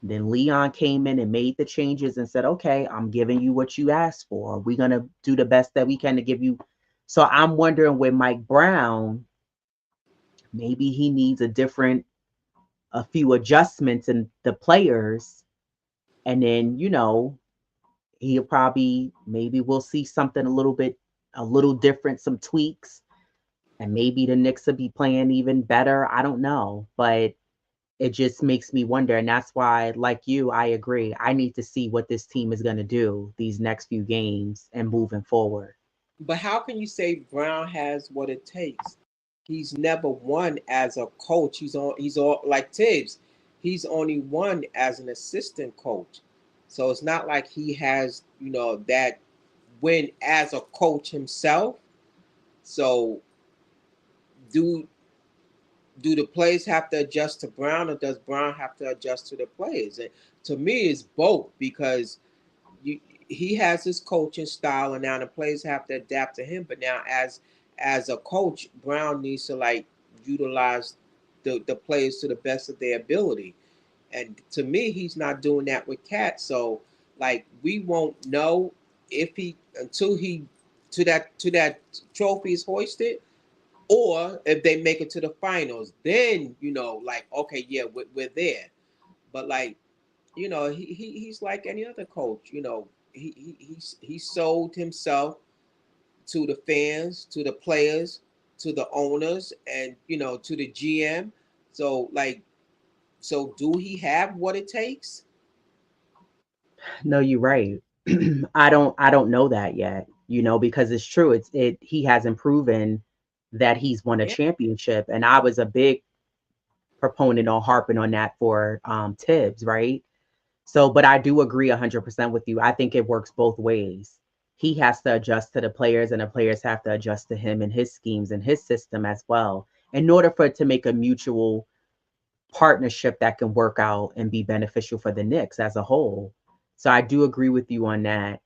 Then Leon came in and made the changes and said, okay, I'm giving you what you asked for. We're going to do the best that we can to give you. So I'm wondering with Mike Brown, maybe he needs a few adjustments in the players. And then, he'll probably, maybe we'll see something a little different, some tweaks. And maybe the Knicks will be playing even better. I don't know. But it just makes me wonder. And that's why, like you, I agree. I need to see what this team is going to do these next few games and moving forward. But how can you say Brown has what it takes? He's never won as a coach. He's all like Tibbs. He's only won as an assistant coach. So it's not like he has, that win as a coach himself. So do do the players have to adjust to Brown, or does Brown have to adjust to the players? And to me, it's both, because you, he has his coaching style, and now the players have to adapt to him. But now, as a coach, Brown needs to like utilize the players to the best of their ability. And to me, he's not doing that with Cat. So like we won't know if he until he to that trophy is hoisted, or if they make it to the finals. Then like, okay, yeah, we're there. But like, he's like any other coach. He sold himself to the fans, to the players, to the owners, and to the GM. So like, so do he have what it takes? No, you're right. I don't know that yet, because it's true. He hasn't proven that he's won a Yeah. championship. And I was a big proponent on harping on that for Tibbs, right? So, but I do agree 100% with you. I think it works both ways. He has to adjust to the players, and the players have to adjust to him and his schemes and his system as well, in order for it to make a mutual partnership that can work out and be beneficial for the Knicks as a whole. So I do agree with you on that.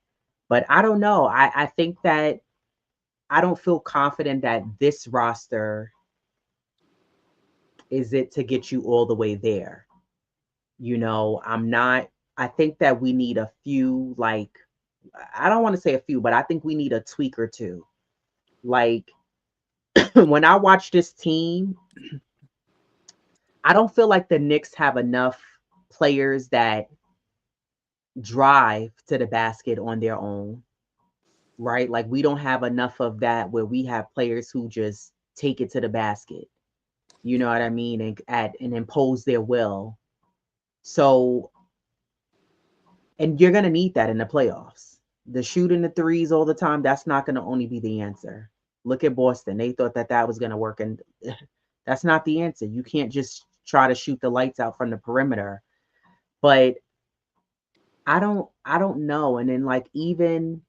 But I don't know. I think that I don't feel confident that this roster is it to get you all the way there. I'm not, I think that we need a few, like, I don't want to say a few, but I think we need a tweak or two. Like, when I watch this team, I don't feel like the Knicks have enough players that drive to the basket on their own, right? Like, we don't have enough of that where we have players who just take it to the basket. You know what I mean? And impose their will. So, and you're gonna need that in the playoffs. The shooting the threes all the time, that's not gonna only be the answer. Look at Boston. They thought that that was gonna work, and that's not the answer. You can't just try to shoot the lights out from the perimeter. But I don't know. And then like even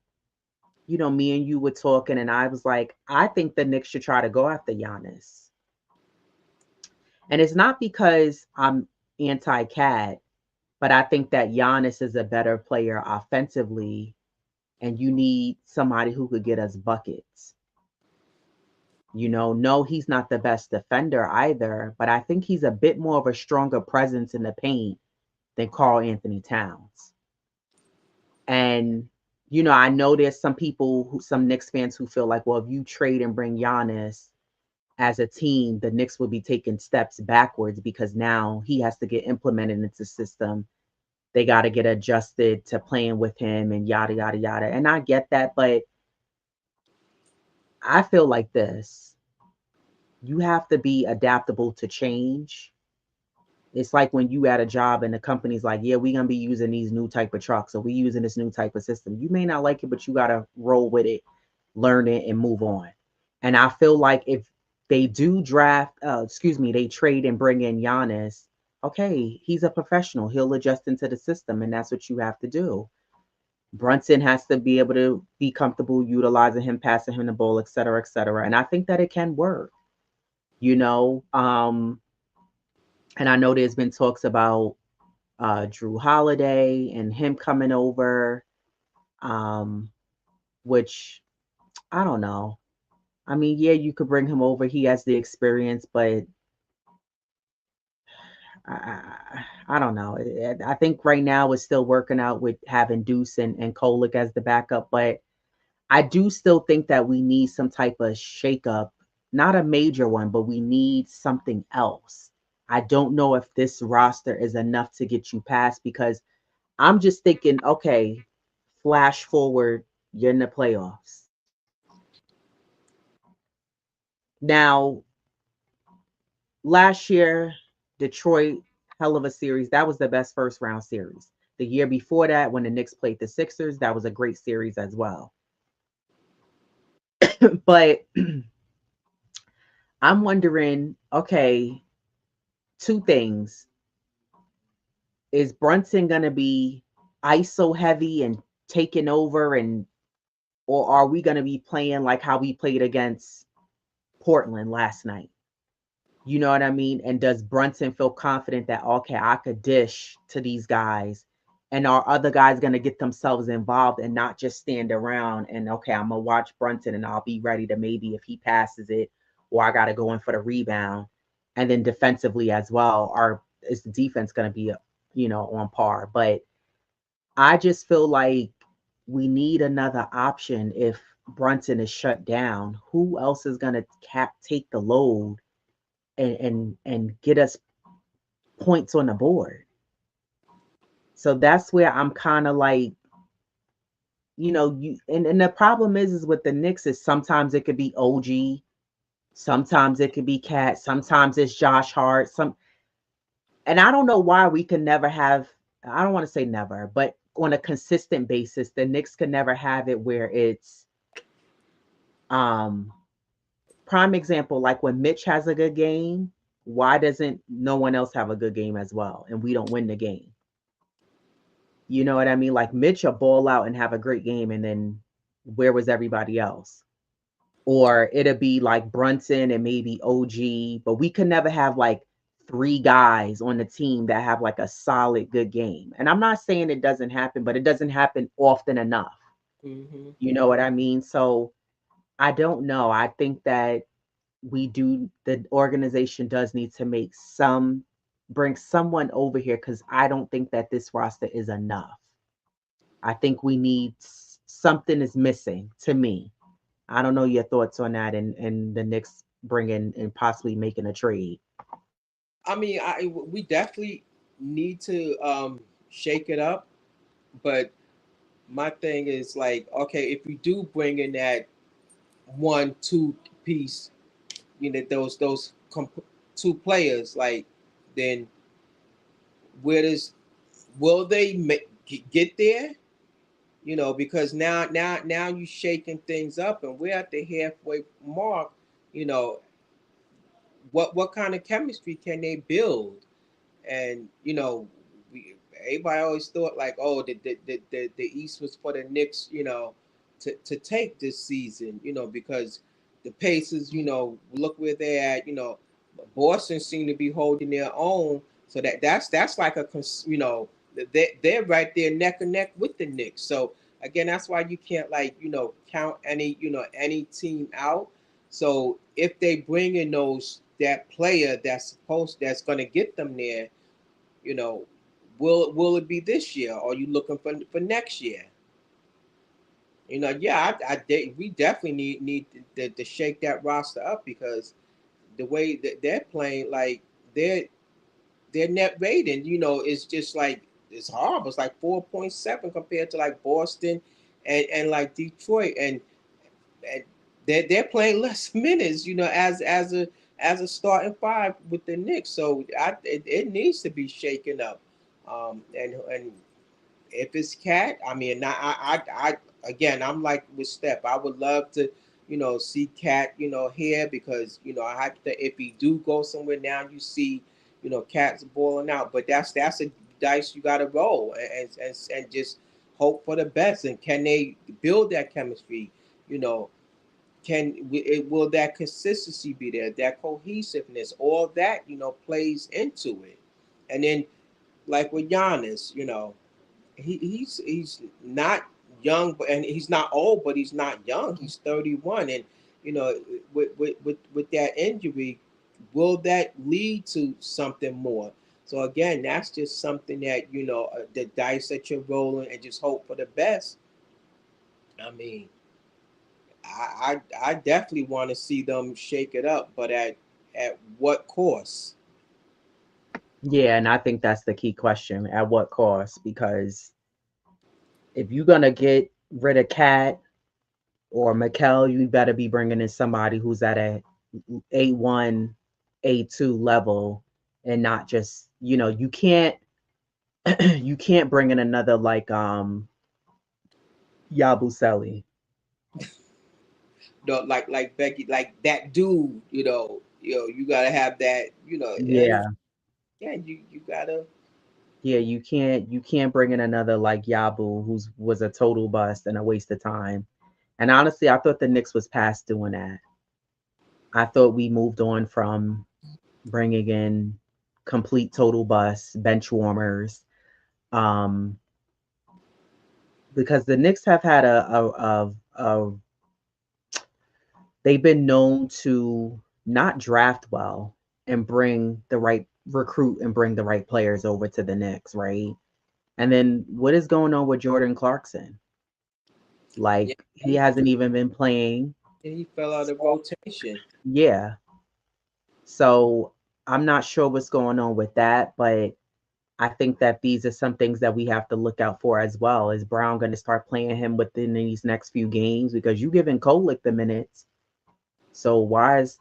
me and you were talking, and I was like, I think the Knicks should try to go after Giannis. And it's not because I'm anti-Cat, but I think that Giannis is a better player offensively, and you need somebody who could get us buckets. No, he's not the best defender either, but I think he's a bit more of a stronger presence in the paint than Carl Anthony Towns. And I know there's some people some Knicks fans who feel like, well, if you trade and bring Giannis as a team, the Knicks will be taking steps backwards because now he has to get implemented into the system. They got to get adjusted to playing with him and yada, yada, yada. And I get that, but I feel like this: you have to be adaptable to change. It's like when you at a job and the company's like, yeah, we're going to be using these new type of trucks, or we using this new type of system. You may not like it, but you got to roll with it, learn it, and move on. And I feel like if they do they trade and bring in Giannis, okay, he's a professional. He'll adjust into the system, and that's what you have to do. Brunson has to be able to be comfortable utilizing him, passing him the ball, et cetera, et cetera. And I think that it can work, you know. And I know there's been talks about Drew Holiday and him coming over, um, which I don't know. I mean, yeah, you could bring him over. He has the experience, but I don't know. I think right now it's still working out with having Deuce and Kolick as the backup, but I do still think that we need some type of shakeup, not a major one, but we need something else. I don't know if this roster is enough to get you past because I'm just thinking, okay, flash forward, you're in the playoffs. Now, last year, Detroit hell of a series. That was the best first round series. The year before that, when the Knicks played the Sixers, that was a great series as well. But I'm wondering, okay, two things. Is Brunson going to be ISO heavy and taking over, and or are we going to be playing like how we played against Portland last night? You know what I mean? And does Brunson feel confident that, okay, I could dish to these guys, and are other guys going to get themselves involved and not just stand around and, okay, I'm going to watch Brunson and I'll be ready to maybe if he passes it, or I got to go in for the rebound. And then defensively as well, is the defense going to be, on par? But I just feel like we need another option if Brunson is shut down. Who else is going to take the load and get us points on the board? So that's where I'm kind of like, and the problem is with the Knicks is sometimes it could be OG, sometimes it could be Cat, sometimes it's Josh Hart, and I don't know why we can never have, I don't want to say never, but on a consistent basis, the Knicks can never have it where it's um prime example, like when Mitch has a good game, why doesn't no one else have a good game as well and we don't win the game? You know what I mean? Like Mitch will ball out and have a great game, and then where was everybody else? Or it'll be like Brunson and maybe OG, but we could never have like three guys on the team that have like a solid good game. And I'm not saying it doesn't happen, but it doesn't happen often enough. Mm-hmm. You know what I mean? So I don't know. I think that the organization does need to bring someone over here, because I don't think that this roster is enough. I think we need something is missing to me. I don't know your thoughts on that, and the Knicks bringing and possibly making a trade. I mean, we definitely need to shake it up, but my thing is like, okay, if you do bring in that 1-2 piece, those two players, like, then where does will they get there? Because now you shaking things up, and we're at the halfway mark. You know, what kind of chemistry can they build? And everybody always thought like, oh, the East was for the Knicks, to take this season, because the Pacers, look where they're at. Boston seem to be holding their own, so that's like they're right there neck and neck with the Knicks. So again, that's why you can't like count any team out. So if they bring in that player that's going to get them there, you know, will it be this year? Or are you looking for next year? Yeah, we definitely need to shake that roster up, because the way that they're playing, like their net rating, is just like it's horrible. It's like 4.7 compared to like Boston and like Detroit, and they're playing less minutes, as a starting five with the Knicks. So it needs to be shaken up. And if it's Cat, I mean, I again, I'm like with Steph. I would love to, see Cat, here, because I have to. If he do go somewhere now, you see, Cat's balling out. But that's a dice you got to roll, and just hope for the best. And can they build that chemistry? You know, will that consistency be there? That cohesiveness, all that plays into it. And then like with Giannis, he's not young, and he's not old, but he's not young. He's 31, and you know, with that injury, will that lead to something more? So again, that's just something that the dice that you're rolling, and just hope for the best. I mean, I definitely want to see them shake it up, but at what cost? Yeah, and I think that's the key question. At what cost? Because if you're gonna get rid of Cat or Mikal, you better be bringing in somebody who's at a A1, A2 level, and not just, you can't you can't bring in another like Yabusele. No, like Becky, like that dude. You gotta have that. And Yeah. yeah, you gotta. Yeah, you can't bring in another like Yabu who's was a total bust and a waste of time. And honestly, I thought the Knicks was past doing that. I thought we moved on from bringing in complete total bust bench warmers. Um, because the Knicks have had a they've been known to not draft well and bring the right recruit and bring the right players over to the Knicks, right? And then what is going on with Jordan Clarkson? Yeah, Like he hasn't even been playing. he fell out of rotation. Yeah. So I'm not sure what's going on with that, but I think that these are some things that we have to look out for as well. Is Brown going to start playing him within these next few games? Because you giving Kolick the minutes. So why is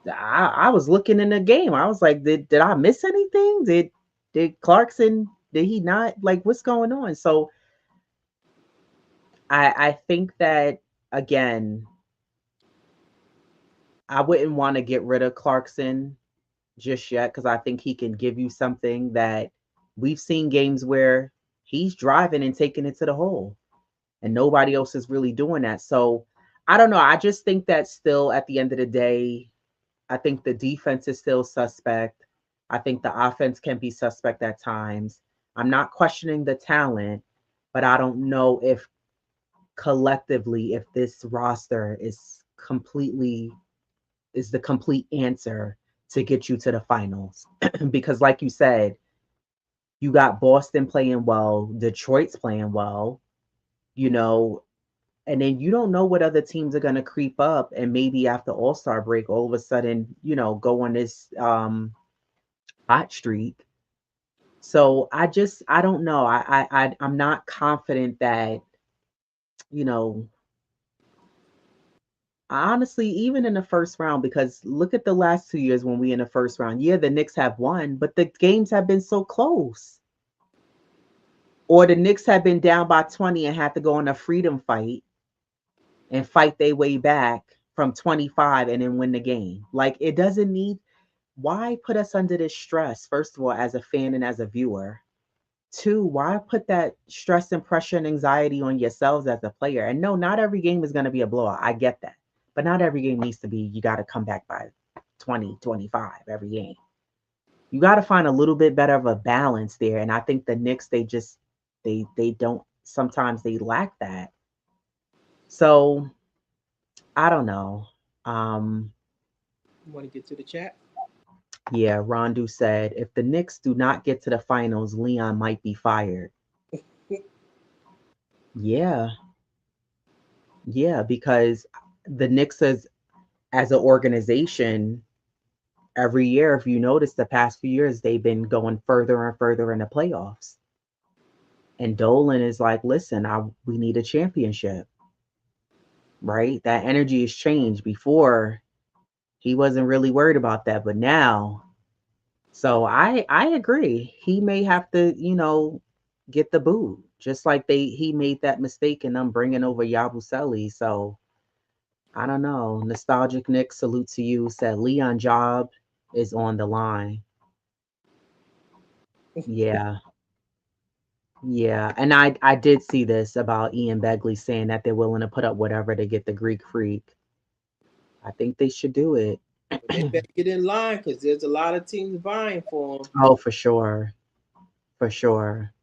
I was looking in the game. I was like, did I miss anything? Did Clarkson, did he not, like, what's going on? So I think that again, I wouldn't want to get rid of Clarkson just yet because I think he can give you something that we've seen games where he's driving and taking it to the hole, and nobody else is really doing that. So I don't know. I just think that still at the end of the day, I think the defense is still suspect. I think the offense can be suspect at times. I'm not questioning the talent, but I don't know if collectively if this roster is the complete answer to get you to the finals. Because like you said, you got Boston playing well, Detroit's playing well, you know, and then you don't know what other teams are going to creep up and maybe after All-Star break all of a sudden, go on this hot streak. So I don't know. I'm not confident that, you know, honestly, even in the first round, because look at the last 2 years when we in the first round. Yeah, the Knicks have won, but the games have been so close. Or the Knicks have been down by 20 and had to go on a freedom fight and fight their way back from 25 and then win the game. Like it doesn't need why put us under this stress, first of all, as a fan and as a viewer? Two, why put that stress and pressure and anxiety on yourselves as a player? And no, not every game is going to be a blowout. I get that. But not every game needs to be, you got to come back by 20, 25 every game. You got to find a little bit better of a balance there. And I think the Knicks, they don't, sometimes they lack that. So I don't know. Um, You want to get to the chat? yeah, Rondu said, if the Knicks do not get to the finals, Leon might be fired. Yeah, yeah, because the Knicks as an organization, every year, if you notice the past few years, they've been going further and further in the playoffs. And Dolan is like, listen, we need a championship, right? That energy has changed. Before, he wasn't really worried about that, but now, so I agree. He may have to, get the boot, just like he made that mistake in them bringing over Yabusele. So I don't know. Nostalgic Nick, salute to you. Said Leon job is on the line. Yeah. Yeah. And I did see this about Ian Begley saying that they're willing to put up whatever to get the Greek freak. I think they should do it. They better get in line because there's a lot of teams vying for him. Oh, for sure. For sure.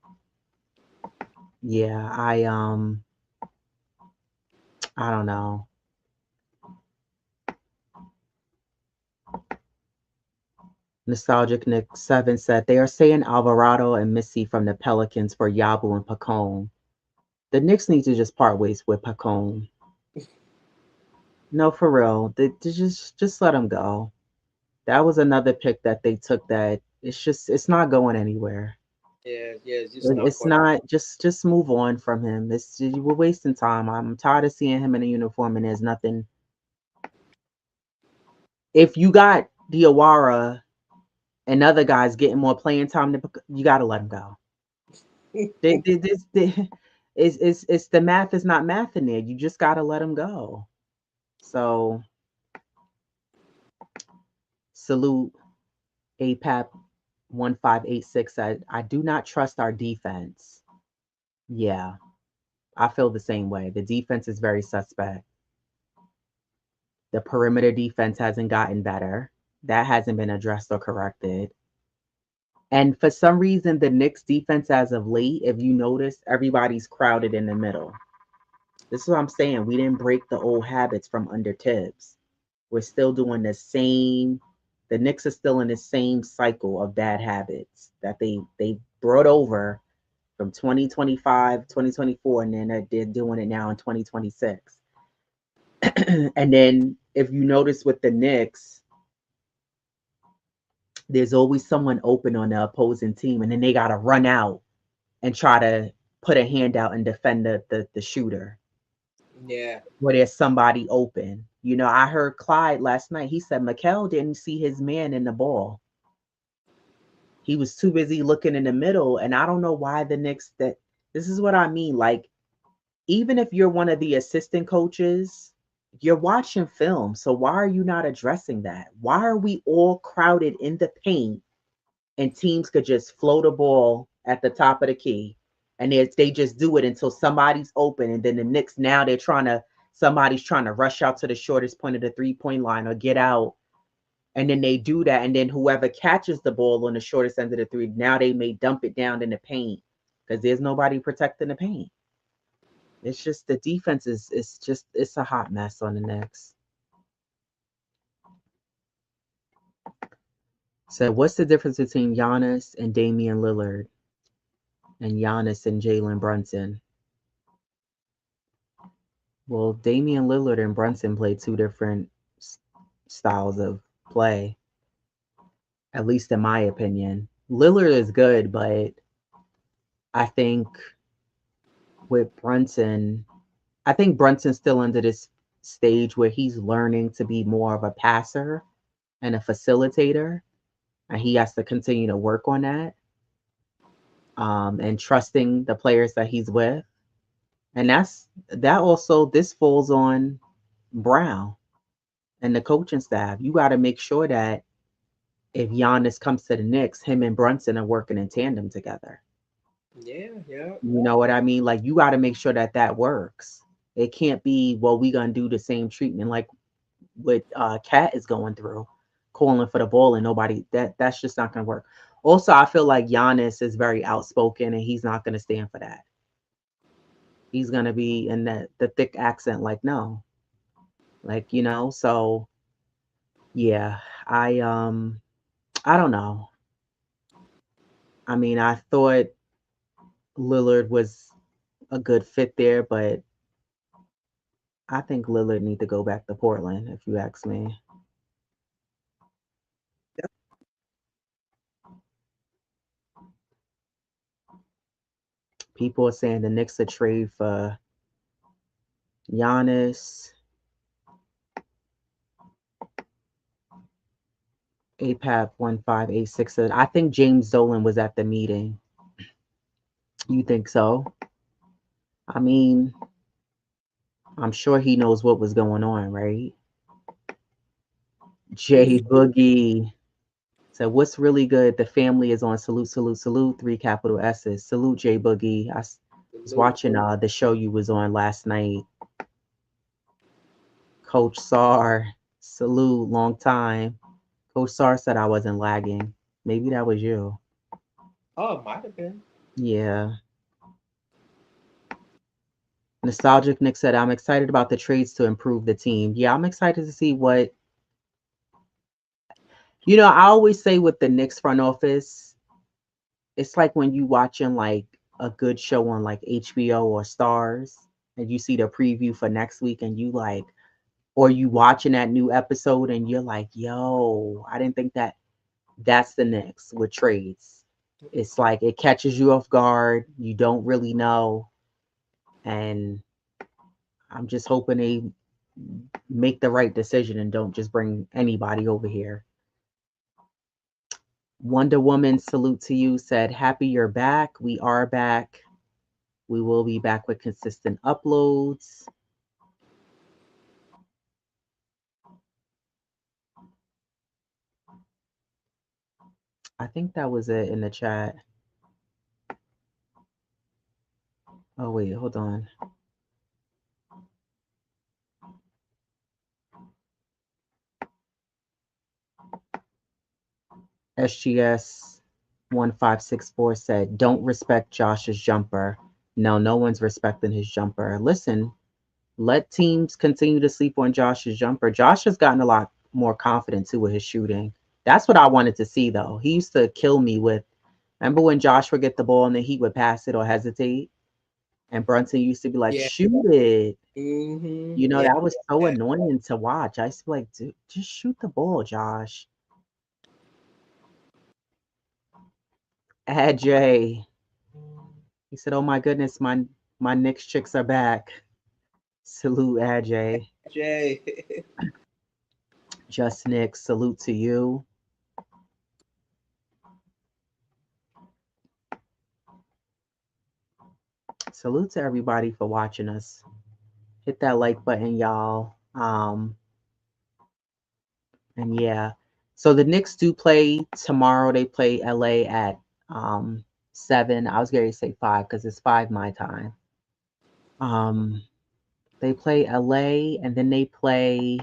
Yeah. I don't know. Nostalgic Nick 7 said they are saying Alvarado and Missy from the Pelicans for Yabu and Pacone. The Knicks need to just part ways with Pacone. No, for real. They just let him go. That was another pick that they took that it's not going anywhere. Yeah, it's just not It's going. not just move on from him. We're wasting time. I'm tired of seeing him in a uniform and there's nothing. If you got Diawara and other guys getting more playing time, you got to let them go. It's the math is not math in there. You just got to let them go. So salute APAP 1586 said, I do not trust our defense. Yeah, I feel the same way. The defense is very suspect. The perimeter defense hasn't gotten better. That hasn't been addressed or corrected. And for some reason, the Knicks defense as of late, if you notice, everybody's crowded in the middle. This is what I'm saying. We didn't break the old habits from under Tibbs. We're still doing the same. The Knicks are still in the same cycle of bad habits that they brought over from 2025, 2024, and then they're doing it now in 2026. And then if you notice with the Knicks, there's always someone open on the opposing team, and then they got to run out and try to put a hand out and defend the shooter. Yeah. Where there's somebody open. You know, I heard Clyde last night. He said Mikal didn't see his man in the ball. He was too busy looking in the middle. And I don't know why the Knicks that this is what I mean. Like, even if you're one of the assistant coaches, you're watching film. So why are you not addressing that? Why are we all crowded in the paint and teams could just float a ball at the top of the key? And they just do it until somebody's open. And then the Knicks, now somebody's trying to rush out to the shortest point of the 3-point line or get out. And then they do that. And then whoever catches the ball on the shortest end of the three, now they may dump it down in the paint because there's nobody protecting the paint. It's just the defense it's a hot mess on the Knicks. So what's the difference between Giannis and Damian Lillard and Giannis and Jalen Brunson? Well, Damian Lillard and Brunson play two different styles of play, at least in my opinion. Lillard is good, but I think with Brunson, I think Brunson's still under this stage where he's learning to be more of a passer and a facilitator, and he has to continue to work on that, and trusting the players that he's with. And that also, this falls on Brown and the coaching staff. You got to make sure that if Giannis comes to the Knicks, him and Brunson are working in tandem together. Yeah, yeah. You know what I mean? Like, you got to make sure that that works. It can't be, well, we gonna do the same treatment like what Cat is going through, calling for the ball and nobody. That's just not gonna work. Also, I feel like Giannis is very outspoken and he's not gonna stand for that. He's gonna be in the thick accent, like, no, like, you know. So yeah, I don't know. I mean, I thought Lillard was a good fit there, but I think Lillard need to go back to Portland, if you ask me. People are saying the Knicks are trade for Giannis. APAP 1586 said, I think James Dolan was at the meeting. You think so? I mean, I'm sure he knows what was going on, right? J Boogie said, what's really good? The family is on salute, salute, salute, 3 capital S's. Salute, J Boogie. I was watching the show you was on last night. Coach Sar, salute, long time. Coach Sar said I wasn't lagging. Maybe that was you. Oh, it might have been. Yeah. Nostalgic Nick said, I'm excited about the trades to improve the team. Yeah, I'm excited to see what, I always say with the Knicks front office, it's like when you watching like a good show on like HBO or Stars and you see the preview for next week and you like, or you watching that new episode and you're like, yo, I didn't think that's the Knicks with trades. It's like it catches you off guard. You don't really know. And I'm just hoping they make the right decision and don't just bring anybody over here. Wonder Woman, salute to you, said, happy you're back. We are back. We will be back with consistent uploads. I think that was it in the chat. Oh, wait, hold on. SGS 1564 said, don't respect Josh's jumper. No, no one's respecting his jumper. Listen, let teams continue to sleep on Josh's jumper. Josh has gotten a lot more confident too with his shooting. That's what I wanted to see though. He used to kill me with, remember when Josh would get the ball and then he would pass it or hesitate? And Brunson used to be like, Yeah. shoot it. Mm-hmm. You know, Yeah. that was so annoying to watch. I used to be like, dude, just shoot the ball, Josh. Jay. He said, oh my goodness, my Knicks chicks are back. Salute, Ajay. Jay. Just Knicks, salute to you. Salute to everybody for watching us. Hit that like button, y'all. And yeah. So the Knicks do play tomorrow. They play LA at 7. I was going to say 5 because it's 5 my time. Um, they play LA and then they play,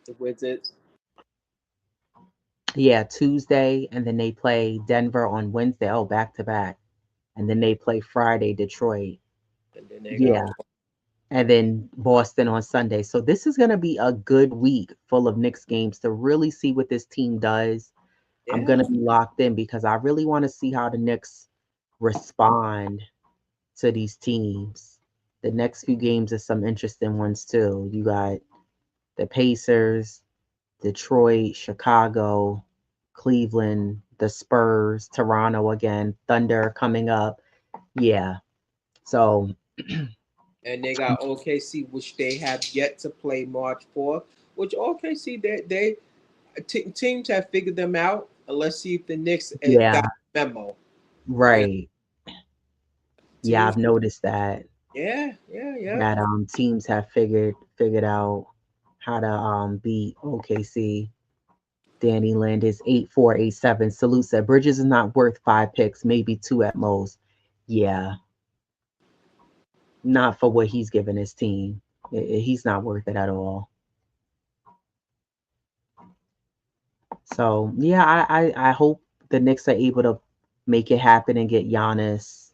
The Wizards. yeah, Tuesday, and then they play Denver on Wednesday. Oh, back to back. And then they play Friday, Detroit. And then they got Yeah. And then Boston on Sunday. So this is going to be a good week full of Knicks games to really see what this team does. I'm going yeah. to be locked in because I really want to see how the Knicks respond to these teams. The next few games are some interesting ones too. You got the Pacers, Detroit, Chicago, Cleveland, the Spurs, Toronto again, Thunder coming up. Yeah. So And they got OKC, which they have yet to play March 4th. Which OKC, teams have figured them out. Let's see if the Knicks got yeah, a memo. You know, right. Yeah, teams. I've noticed that Yeah, yeah, yeah. teams have figured out how to beat OKC. Danny Landis 8487 salute said Bridges is not worth 5 picks, maybe 2 at most. Yeah, not for what he's given his team. He's not worth it at all. So yeah, I hope the Knicks are able to make it happen and get Giannis,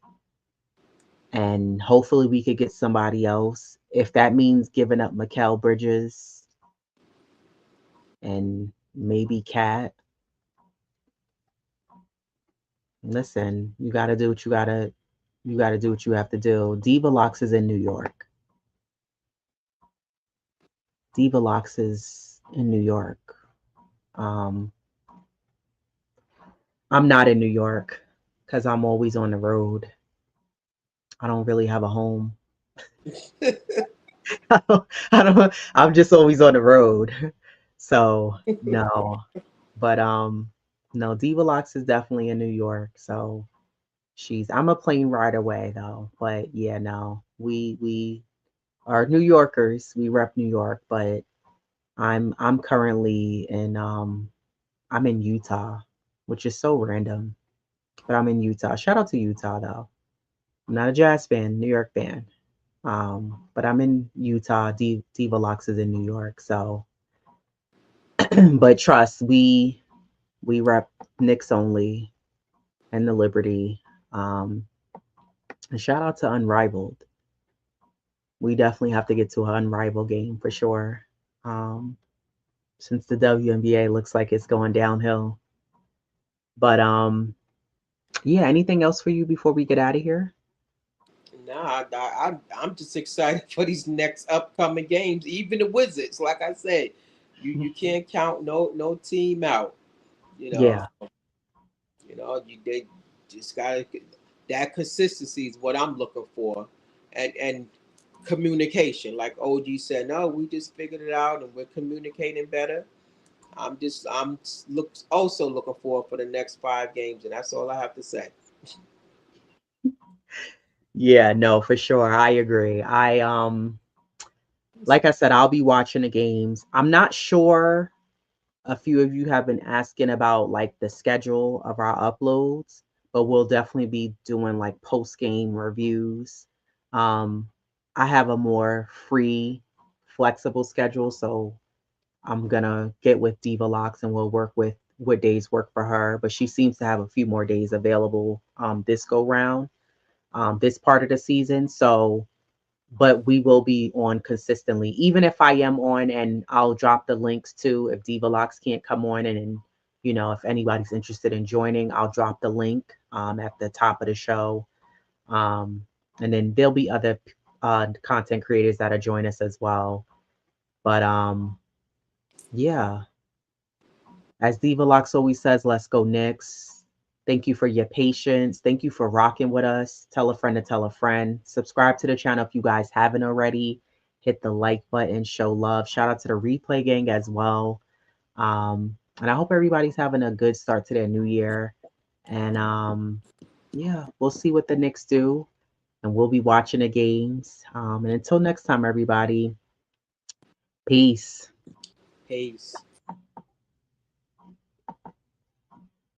and hopefully we could get somebody else. If that means giving up Mikal Bridges and maybe Cat, listen, you gotta do what you have to do. Diva Locks is in New York. Diva Locks is in New York. Um, I'm not in New York because I'm always on the road. I don't really have a home. I'm just always on the road. So no. But no, Diva Locks is definitely in New York. So I'm a plane ride away though. But yeah, no. We are New Yorkers. We rep New York, but I'm currently in I'm in Utah, which is so random. But I'm in Utah. Shout out to Utah though. I'm not a jazz fan, New York fan. But I'm in Utah. Diva Locks is in New York. So but trust, we rep Knicks only and the Liberty. Um, and shout out to Unrivaled. We definitely have to get to an Unrivaled game for sure. Um, since the WNBA looks like it's going downhill. But yeah, anything else for you before we get out of here? Nah, I'm just excited for these next upcoming games. Even the Wizards, like I said, you can't count no team out. You know, Yeah, they just got that consistency is what I'm looking for, and communication. Like OG said, no, we just figured it out and we're communicating better. I'm also looking forward for the next 5 games, and that's all I have to say. Yeah, no, for sure. I agree. Like I said, I'll be watching the games. I'm not sure. A few of you have been asking about like the schedule of our uploads, but we'll definitely be doing like post game reviews. Um, I have a more free, flexible schedule, so I'm gonna get with Diva Locks and we'll work with what days work for her. But she seems to have a few more days available this go round, this part of the season. So but we will be on consistently. Even if I am on, and I'll drop the links too. If Diva Locks can't come on, and if anybody's interested in joining, I'll drop the link at the top of the show. Um, and then there'll be other content creators that'll join us as well. But yeah, as Diva Locks always says, let's go Knicks. Thank you for your patience. Thank you for rocking with us. Tell a friend to tell a friend. Subscribe to the channel if you guys haven't already. Hit the like button, show love. Shout out to the replay gang as well. And I hope everybody's having a good start to their new year. And yeah, we'll see what the Knicks do. And we'll be watching the games. And until next time, everybody, peace. Peace.